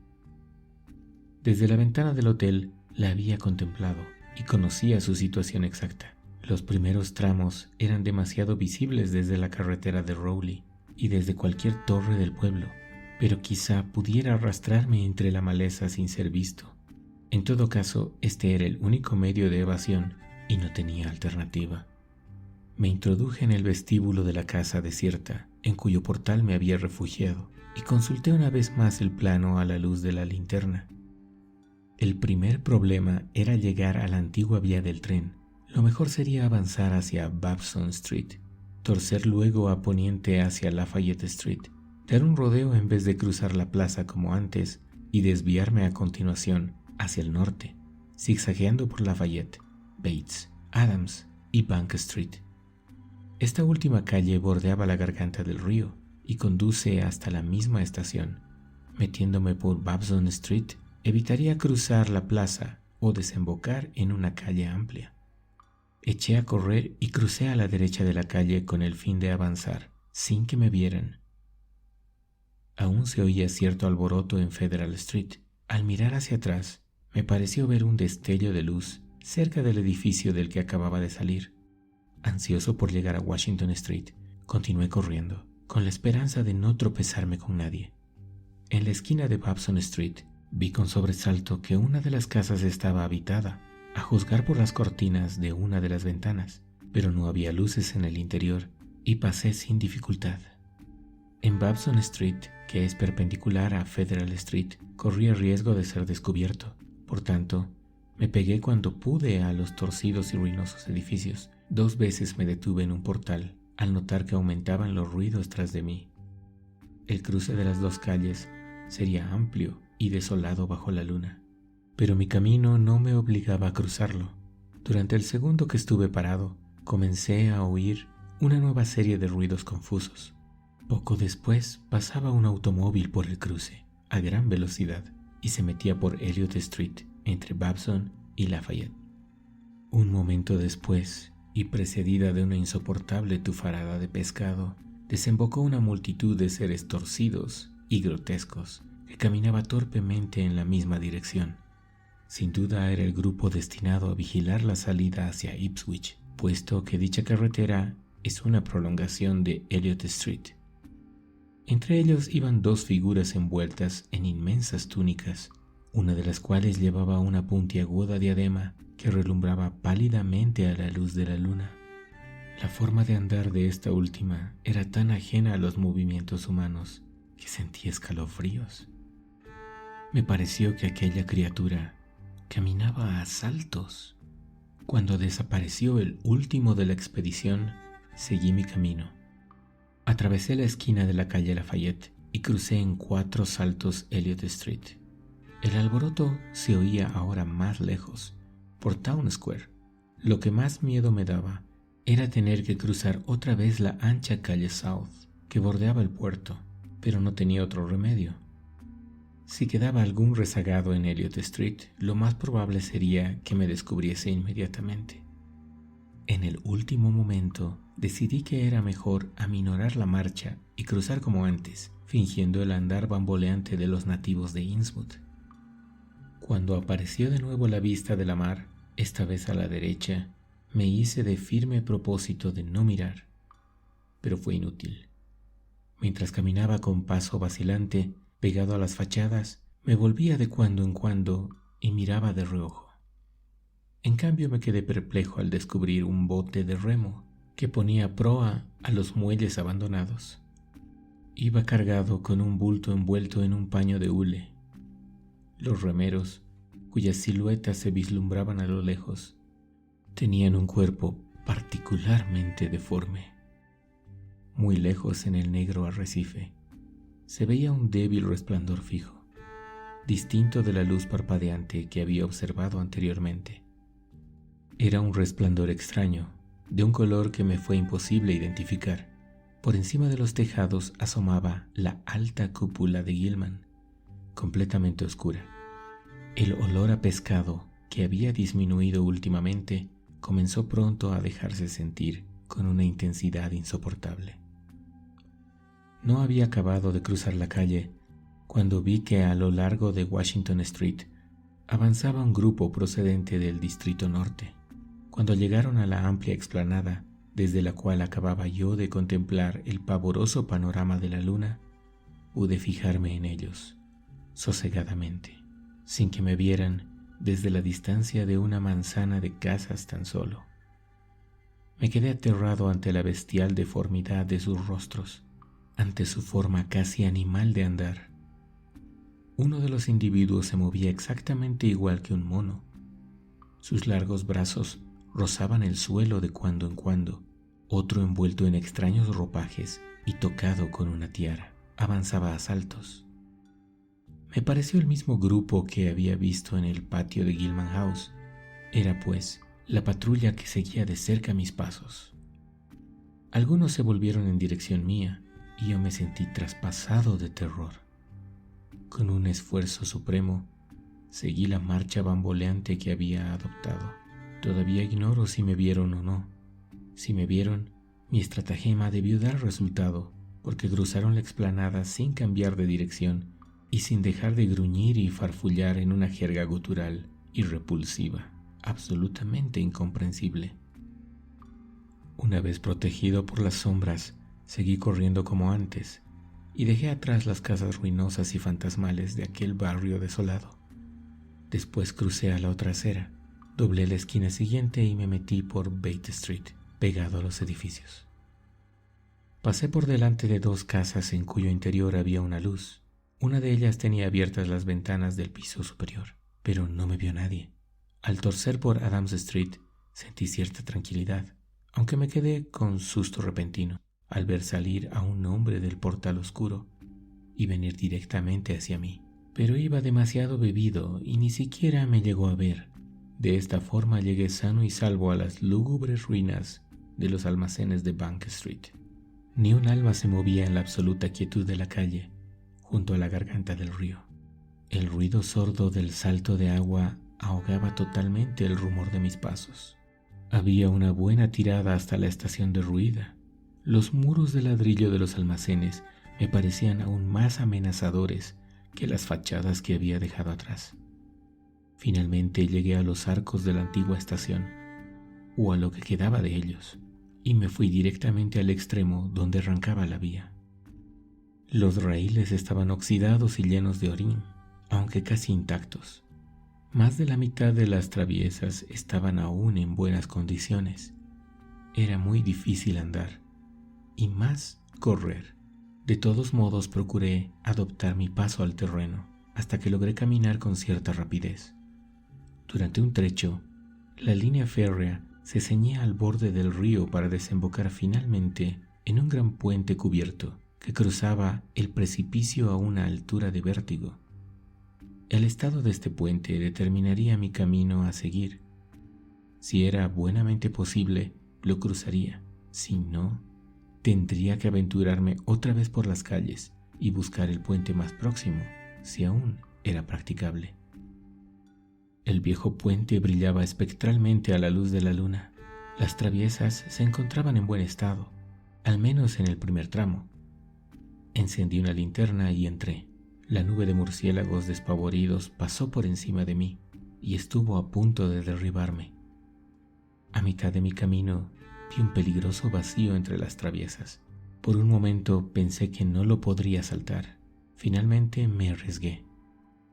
[SPEAKER 1] Desde la ventana del hotel la había contemplado y conocía su situación exacta. Los primeros tramos eran demasiado visibles desde la carretera de Rowley y desde cualquier torre del pueblo, pero quizá pudiera arrastrarme entre la maleza sin ser visto. En todo caso, este era el único medio de evasión y no tenía alternativa. Me introduje en el vestíbulo de la casa desierta, en cuyo portal me había refugiado, y consulté una vez más el plano a la luz de la linterna. El primer problema era llegar a la antigua vía del tren. Lo mejor sería avanzar hacia Babson Street, torcer luego a poniente hacia Lafayette Street, dar un rodeo en vez de cruzar la plaza como antes y desviarme a continuación hacia el norte, zigzagueando por Lafayette, Bates, Adams y Bank Street. Esta última calle bordeaba la garganta del río y conduce hasta la misma estación. Metiéndome por Babson Street, evitaría cruzar la plaza o desembocar en una calle amplia. Eché a correr y crucé a la derecha de la calle con el fin de avanzar, sin que me vieran. Aún se oía cierto alboroto en Federal Street. Al mirar hacia atrás, me pareció ver un destello de luz cerca del edificio del que acababa de salir. Ansioso por llegar a Washington Street, continué corriendo, con la esperanza de no tropezarme con nadie. En la esquina de Babson Street, vi con sobresalto que una de las casas estaba habitada, a juzgar por las cortinas de una de las ventanas, pero no había luces en el interior y pasé sin dificultad. En Babson Street, que es perpendicular a Federal Street, corría riesgo de ser descubierto. Por tanto, me pegué cuando pude a los torcidos y ruinosos edificios. 2 veces me detuve en un portal al notar que aumentaban los ruidos tras de mí. El cruce de las 2 calles sería amplio y desolado bajo la luna. Pero mi camino no me obligaba a cruzarlo. Durante el segundo que estuve parado, comencé a oír una nueva serie de ruidos confusos. Poco después pasaba un automóvil por el cruce, a gran velocidad, y se metía por Elliott Street, entre Babson y Lafayette. Un momento después, y precedida de una insoportable tufarada de pescado, desembocó una multitud de seres torcidos y grotescos que caminaba torpemente en la misma dirección. Sin duda era el grupo destinado a vigilar la salida hacia Ipswich, puesto que dicha carretera es una prolongación de Elliott Street. Entre ellos iban dos figuras envueltas en inmensas túnicas, una de las cuales llevaba una puntiaguda diadema que relumbraba pálidamente a la luz de la luna. La forma de andar de esta última era tan ajena a los movimientos humanos que sentí escalofríos. Me pareció que aquella criatura caminaba a saltos. Cuando desapareció el último de la expedición, seguí mi camino. Atravesé la esquina de la calle Lafayette y crucé en 4 saltos Elliott Street. El alboroto se oía ahora más lejos, por Town Square. Lo que más miedo me daba era tener que cruzar otra vez la ancha calle South, que bordeaba el puerto, pero no tenía otro remedio. Si quedaba algún rezagado en Elliott Street, lo más probable sería que me descubriese inmediatamente. En el último momento, decidí que era mejor aminorar la marcha y cruzar como antes, fingiendo el andar bamboleante de los nativos de Innsmouth. Cuando apareció de nuevo la vista de la mar, esta vez a la derecha, me hice de firme propósito de no mirar, pero fue inútil. Mientras caminaba con paso vacilante, pegado a las fachadas, me volvía de cuando en cuando y miraba de reojo. En cambio me quedé perplejo al descubrir un bote de remo que ponía proa a los muelles abandonados. Iba cargado con un bulto envuelto en un paño de hule. Los remeros, cuyas siluetas se vislumbraban a lo lejos, tenían un cuerpo particularmente deforme. Muy lejos en el negro arrecife, se veía un débil resplandor fijo, distinto de la luz parpadeante que había observado anteriormente. Era un resplandor extraño, de un color que me fue imposible identificar. Por encima de los tejados asomaba la alta cúpula de Gilman, completamente oscura. El olor a pescado, que había disminuido últimamente, comenzó pronto a dejarse sentir con una intensidad insoportable. No había acabado de cruzar la calle cuando vi que a lo largo de Washington Street avanzaba un grupo procedente del Distrito Norte. Cuando llegaron a la amplia explanada, desde la cual acababa yo de contemplar el pavoroso panorama de la luna, pude fijarme en ellos, sosegadamente, sin que me vieran desde la distancia de una manzana de casas tan solo. Me quedé aterrado ante la bestial deformidad de sus rostros, ante su forma casi animal de andar. Uno de los individuos se movía exactamente igual que un mono. Sus largos brazos rozaban el suelo de cuando en cuando. Otro, envuelto en extraños ropajes y tocado con una tiara, avanzaba a saltos. Me pareció el mismo grupo que había visto en el patio de Gilman House. Era, pues, la patrulla que seguía de cerca mis pasos. Algunos se volvieron en dirección mía y yo me sentí traspasado de terror. Con un esfuerzo supremo, seguí la marcha bamboleante que había adoptado. Todavía ignoro si me vieron o no. Si me vieron, mi estratagema debió dar resultado, porque cruzaron la explanada sin cambiar de dirección y sin dejar de gruñir y farfullar en una jerga gutural y repulsiva, absolutamente incomprensible. Una vez protegido por las sombras, seguí corriendo como antes y dejé atrás las casas ruinosas y fantasmales de aquel barrio desolado. Después crucé a la otra acera, doblé la esquina siguiente y me metí por Bates Street, pegado a los edificios. Pasé por delante de 2 casas en cuyo interior había una luz. Una de ellas tenía abiertas las ventanas del piso superior, pero no me vio nadie. Al torcer por Adams Street, sentí cierta tranquilidad, aunque me quedé con susto repentino al ver salir a un hombre del portal oscuro y venir directamente hacia mí. pero iba demasiado bebido y ni siquiera me llegó a ver. De esta forma llegué sano y salvo a las lúgubres ruinas de los almacenes de Bank Street. Ni un alma se movía en la absoluta quietud de la calle, junto a la garganta del río. El ruido sordo del salto de agua ahogaba totalmente el rumor de mis pasos. Había una buena tirada hasta la estación derruida. Los muros de ladrillo de los almacenes me parecían aún más amenazadores que las fachadas que había dejado atrás. Finalmente llegué a los arcos de la antigua estación, o a lo que quedaba de ellos, y me fui directamente al extremo donde arrancaba la vía. Los raíles estaban oxidados y llenos de orín, aunque casi intactos. Más de la mitad de las traviesas estaban aún en buenas condiciones. Era muy difícil andar, y más correr. De todos modos procuré adoptar mi paso al terreno, hasta que logré caminar con cierta rapidez. Durante un trecho, la línea férrea se ceñía al borde del río para desembocar finalmente en un gran puente cubierto que cruzaba el precipicio a una altura de vértigo. El estado de este puente determinaría mi camino a seguir. Si era buenamente posible, lo cruzaría. Si no, tendría que aventurarme otra vez por las calles y buscar el puente más próximo, si aún era practicable. El viejo puente brillaba espectralmente a la luz de la luna. Las traviesas se encontraban en buen estado, al menos en el primer tramo. Encendí una linterna y entré. La nube de murciélagos despavoridos pasó por encima de mí y estuvo a punto de derribarme. A mitad de mi camino vi un peligroso vacío entre las traviesas. Por un momento pensé que no lo podría saltar. Finalmente me arriesgué.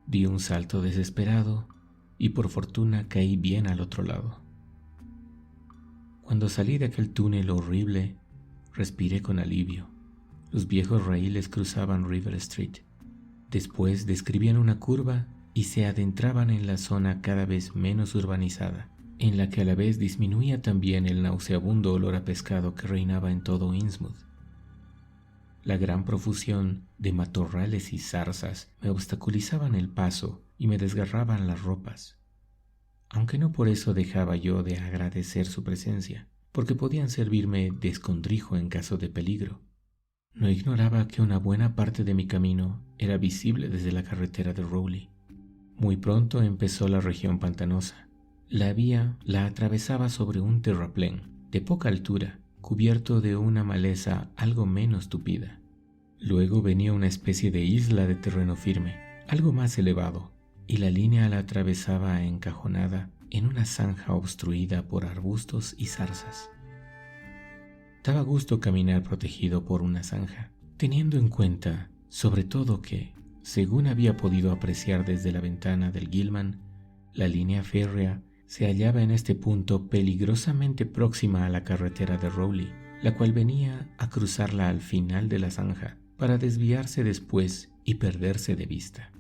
[SPEAKER 1] Di un salto desesperado y por fortuna caí bien al otro lado. Cuando salí de aquel túnel horrible, respiré con alivio. Los viejos raíles cruzaban River Street. Después describían una curva y se adentraban en la zona cada vez menos urbanizada, en la que a la vez disminuía también el nauseabundo olor a pescado que reinaba en todo Innsmouth. La gran profusión de matorrales y zarzas me obstaculizaban el paso y me desgarraban las ropas, aunque no por eso dejaba yo de agradecer su presencia, porque podían servirme de escondrijo en caso de peligro. No ignoraba que una buena parte de mi camino era visible desde la carretera de Rowley. Muy pronto empezó la región pantanosa. La vía la atravesaba sobre un terraplén de poca altura, cubierto de una maleza algo menos tupida. Luego venía una especie de isla de terreno firme, algo más elevado, y la línea la atravesaba encajonada en una zanja obstruida por arbustos y zarzas. Daba gusto caminar protegido por una zanja, teniendo en cuenta, sobre todo que, según había podido apreciar desde la ventana del Gilman, la línea férrea se hallaba en este punto peligrosamente próxima a la carretera de Rowley, la cual venía a cruzarla al final de la zanja para desviarse después y perderse de vista.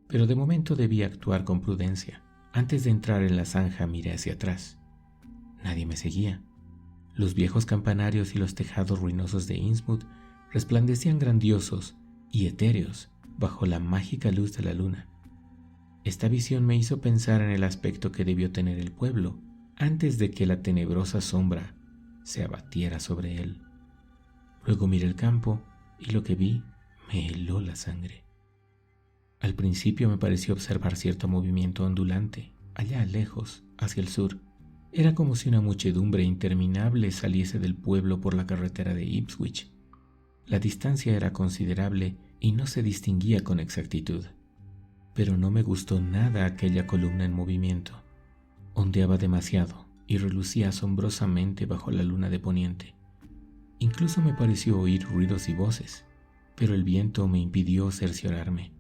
[SPEAKER 1] Pero de momento debía actuar con prudencia. Antes de entrar en la zanja miré hacia atrás. Nadie me seguía. Los viejos campanarios y los tejados ruinosos de Innsmouth resplandecían grandiosos y etéreos bajo la mágica luz de la luna. Esta visión me hizo pensar en el aspecto que debió tener el pueblo antes de que la tenebrosa sombra se abatiera sobre él. Luego miré el campo y lo que vi me heló la sangre. Al principio me pareció observar cierto movimiento ondulante, allá lejos, hacia el sur. Era como si una muchedumbre interminable saliese del pueblo por la carretera de Ipswich. La distancia era considerable y no se distinguía con exactitud. Pero no me gustó nada aquella columna en movimiento. Ondeaba demasiado y relucía asombrosamente bajo la luna de poniente. Incluso me pareció oír ruidos y voces, pero el viento me impidió cerciorarme.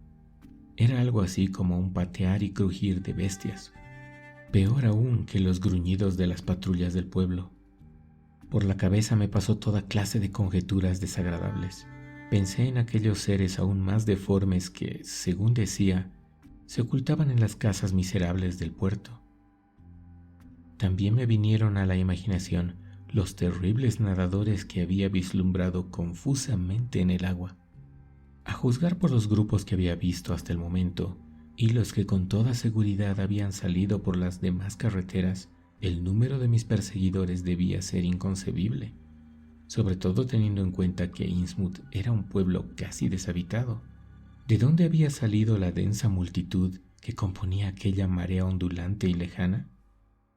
[SPEAKER 1] Era algo así como un patear y crujir de bestias, peor aún que los gruñidos de las patrullas del pueblo. Por la cabeza me pasó toda clase de conjeturas desagradables. Pensé en aquellos seres aún más deformes que, según decía, se ocultaban en las casas miserables del puerto. También me vinieron a la imaginación los terribles nadadores que había vislumbrado confusamente en el agua. A juzgar por los grupos que había visto hasta el momento y los que con toda seguridad habían salido por las demás carreteras, el número de mis perseguidores debía ser inconcebible, sobre todo teniendo en cuenta que Innsmouth era un pueblo casi deshabitado. ¿De dónde había salido la densa multitud que componía aquella marea ondulante y lejana?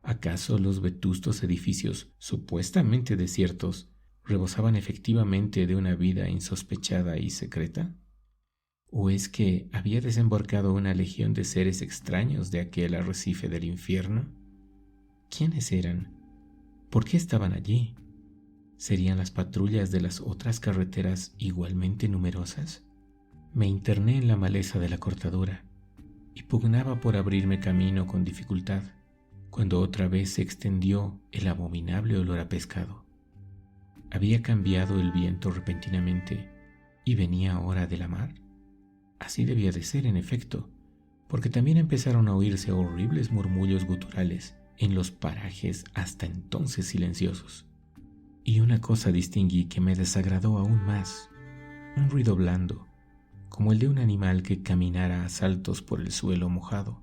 [SPEAKER 1] ¿Acaso los vetustos edificios supuestamente desiertos rebosaban efectivamente de una vida insospechada y secreta? ¿O es que había desembarcado una legión de seres extraños de aquel arrecife del infierno? ¿Quiénes eran? ¿Por qué estaban allí? ¿Serían las patrullas de las otras carreteras igualmente numerosas? Me interné en la maleza de la cortadura y pugnaba por abrirme camino con dificultad, cuando otra vez se extendió el abominable olor a pescado. ¿Había cambiado el viento repentinamente y venía ahora de la mar? Así debía de ser, en efecto, porque también empezaron a oírse horribles murmullos guturales en los parajes hasta entonces silenciosos. Y una cosa distinguí que me desagradó aún más, un ruido blando, como el de un animal que caminara a saltos por el suelo mojado.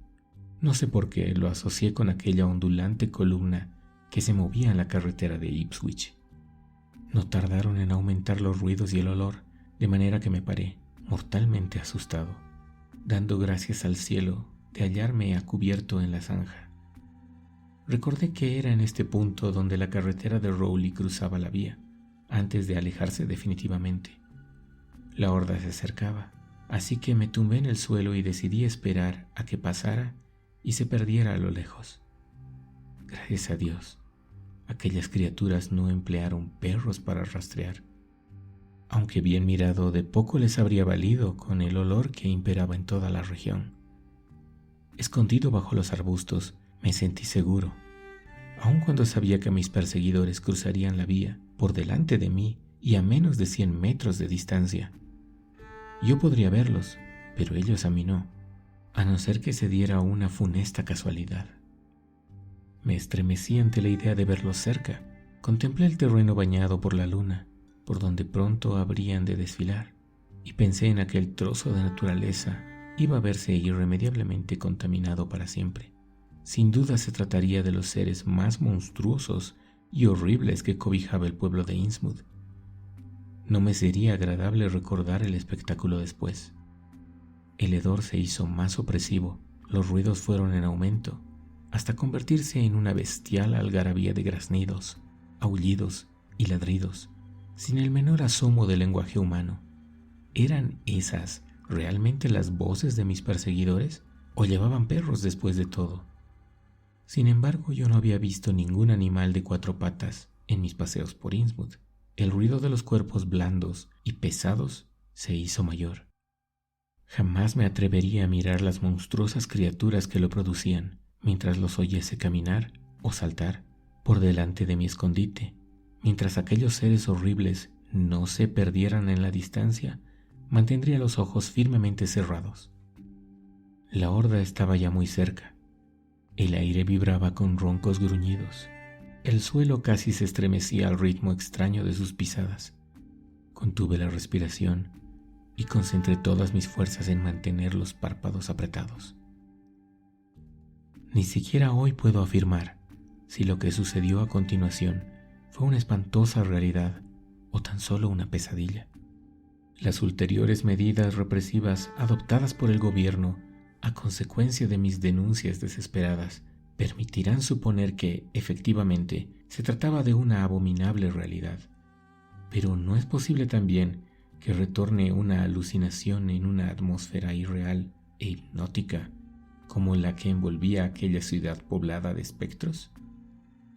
[SPEAKER 1] No sé por qué lo asocié con aquella ondulante columna que se movía en la carretera de Ipswich. No tardaron en aumentar los ruidos y el olor, de manera que me paré, mortalmente asustado, dando gracias al cielo de hallarme a cubierto en la zanja. Recordé que era en este punto donde la carretera de Rowley cruzaba la vía, antes de alejarse definitivamente. La horda se acercaba, así que me tumbé en el suelo y decidí esperar a que pasara y se perdiera a lo lejos. Gracias a Dios, aquellas criaturas no emplearon perros para rastrear, aunque bien mirado de poco les habría valido con el olor que imperaba en toda la región. Escondido bajo los arbustos, me sentí seguro, aun cuando sabía que mis perseguidores cruzarían la vía por delante de mí y a menos de 100 metros de distancia. Yo podría verlos, pero ellos a mí no, a no ser que se diera una funesta casualidad. Me estremecí ante la idea de verlos cerca. Contemplé el terreno bañado por la luna, por donde pronto habrían de desfilar, y pensé en aquel trozo de naturaleza iba a verse irremediablemente contaminado para siempre. Sin duda se trataría de los seres más monstruosos y horribles que cobijaba el pueblo de Innsmouth. No me sería agradable recordar el espectáculo después. El hedor se hizo más opresivo, los ruidos fueron en aumento, hasta convertirse en una bestial algarabía de graznidos, aullidos y ladridos, sin el menor asomo de lenguaje humano. ¿Eran esas realmente las voces de mis perseguidores o llevaban perros después de todo? Sin embargo, yo no había visto ningún animal de 4 patas en mis paseos por Innsmouth. El ruido de los cuerpos blandos y pesados se hizo mayor. Jamás me atrevería a mirar las monstruosas criaturas que lo producían mientras los oyese caminar o saltar por delante de mi escondite. Mientras aquellos seres horribles no se perdieran en la distancia, mantendría los ojos firmemente cerrados. La horda estaba ya muy cerca. El aire vibraba con roncos gruñidos. El suelo casi se estremecía al ritmo extraño de sus pisadas. Contuve la respiración y concentré todas mis fuerzas en mantener los párpados apretados. Ni siquiera hoy puedo afirmar si lo que sucedió a continuación fue una espantosa realidad o tan solo una pesadilla. Las ulteriores medidas represivas adoptadas por el gobierno a consecuencia de mis denuncias desesperadas permitirán suponer que, efectivamente, se trataba de una abominable realidad. Pero ¿no es posible también que retorne una alucinación en una atmósfera irreal e hipnótica como la que envolvía aquella ciudad poblada de espectros?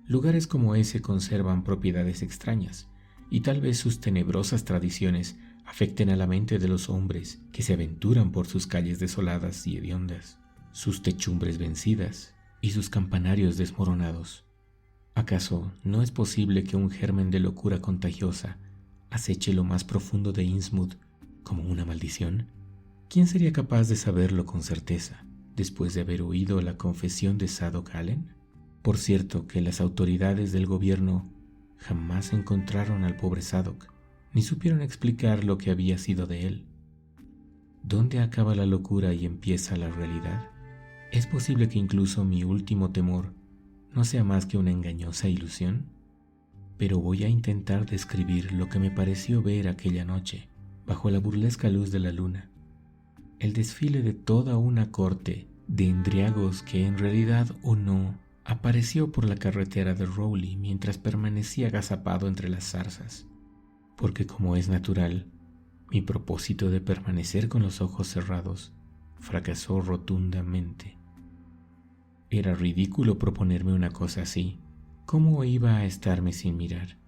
[SPEAKER 1] Lugares como ese conservan propiedades extrañas, y tal vez sus tenebrosas tradiciones afecten a la mente de los hombres que se aventuran por sus calles desoladas y hediondas, sus techumbres vencidas y sus campanarios desmoronados. ¿Acaso no es posible que un germen de locura contagiosa aceche lo más profundo de Innsmouth como una maldición? ¿Quién sería capaz de saberlo con certeza después de haber oído la confesión de Zadok Allen? Por cierto que las autoridades del gobierno jamás encontraron al pobre Zadok, ni supieron explicar lo que había sido de él. ¿Dónde acaba la locura y empieza la realidad? ¿Es posible que incluso mi último temor no sea más que una engañosa ilusión? Pero voy a intentar describir lo que me pareció ver aquella noche, bajo la burlesca luz de la luna. El desfile de toda una corte de endriagos que en realidad o no apareció por la carretera de Rowley mientras permanecía agazapado entre las zarzas, porque como es natural, mi propósito de permanecer con los ojos cerrados fracasó rotundamente. Era ridículo proponerme una cosa así. ¿Cómo iba a estarme sin mirar,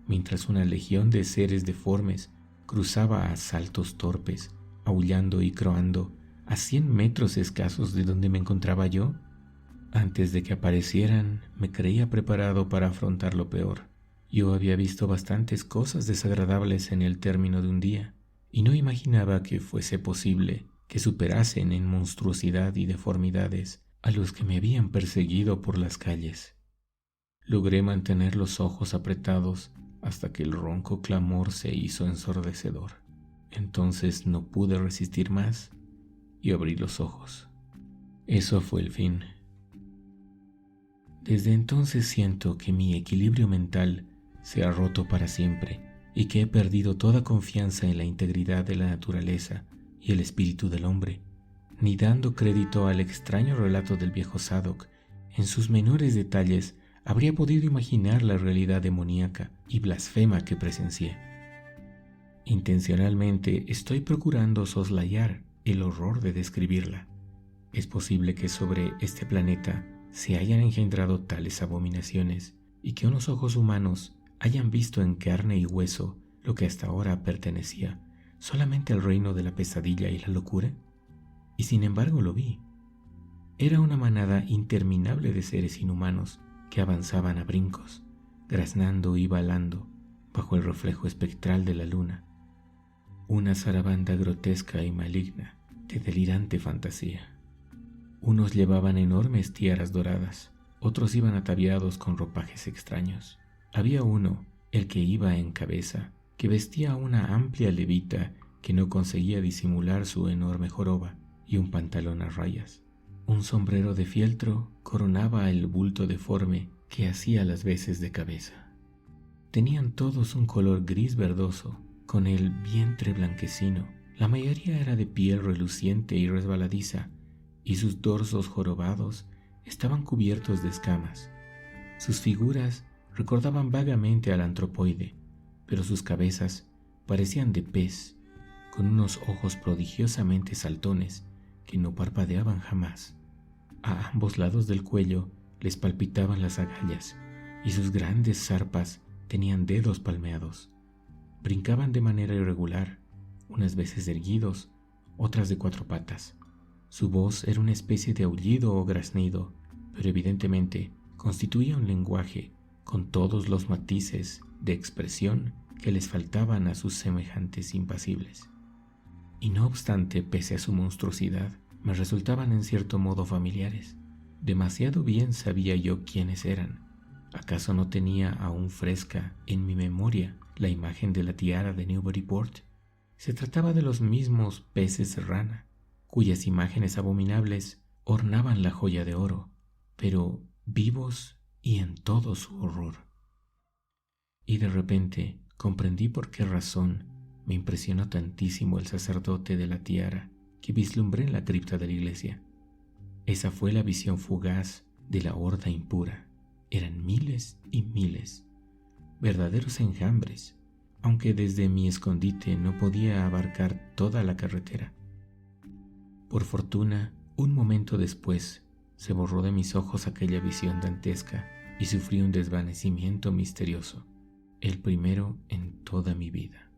[SPEAKER 1] mientras una legión de seres deformes cruzaba a saltos torpes, aullando y croando a 100 metros escasos de donde me encontraba yo? Antes de que aparecieran, me creía preparado para afrontar lo peor. Yo había visto bastantes cosas desagradables en el término de un día, y no imaginaba que fuese posible que superasen en monstruosidad y deformidades a los que me habían perseguido por las calles. Logré mantener los ojos apretados hasta que el ronco clamor se hizo ensordecedor. Entonces no pude resistir más y abrí los ojos. Eso fue el fin. Desde entonces siento que mi equilibrio mental se ha roto para siempre y que he perdido toda confianza en la integridad de la naturaleza y el espíritu del hombre, ni dando crédito al extraño relato del viejo Zadok. En sus menores detalles habría podido imaginar la realidad demoníaca y blasfema que presencié. Intencionalmente estoy procurando soslayar el horror de describirla. Es posible que sobre este planeta se hayan engendrado tales abominaciones y que unos ojos humanos hayan visto en carne y hueso lo que hasta ahora pertenecía solamente al reino de la pesadilla y la locura. Y sin embargo lo vi. Era una manada interminable de seres inhumanos que avanzaban a brincos, graznando y balando bajo el reflejo espectral de la luna. Una zarabanda grotesca y maligna de delirante fantasía. Unos llevaban enormes tiaras doradas, otros iban ataviados con ropajes extraños. Había uno, el que iba en cabeza, que vestía una amplia levita que no conseguía disimular su enorme joroba y un pantalón a rayas. Un sombrero de fieltro coronaba el bulto deforme que hacía las veces de cabeza. Tenían todos un color gris verdoso, con el vientre blanquecino. La mayoría era de piel reluciente y resbaladiza, y sus dorsos jorobados estaban cubiertos de escamas. Sus figuras recordaban vagamente al antropoide, pero sus cabezas parecían de pez, con unos ojos prodigiosamente saltones que no parpadeaban jamás. A ambos lados del cuello les palpitaban las agallas, y sus grandes zarpas tenían dedos palmeados. Brincaban de manera irregular, unas veces erguidos, otras de 4 patas. Su voz era una especie de aullido o graznido, pero evidentemente constituía un lenguaje con todos los matices de expresión que les faltaban a sus semejantes impasibles. Y no obstante, pese a su monstruosidad, me resultaban en cierto modo familiares. Demasiado bien sabía yo quiénes eran. ¿Acaso no tenía aún fresca en mi memoria la imagen de la tiara de Newburyport? Se trataba de los mismos peces rana, cuyas imágenes abominables ornaban la joya de oro, pero vivos y en todo su horror. Y de repente comprendí por qué razón me impresionó tantísimo el sacerdote de la tiara que vislumbré en la cripta de la iglesia. Esa fue la visión fugaz de la horda impura. Eran miles y miles, verdaderos enjambres, aunque desde mi escondite no podía abarcar toda la carretera. Por fortuna, un momento después, se borró de mis ojos aquella visión dantesca y sufrí un desvanecimiento misterioso, el primero en toda mi vida.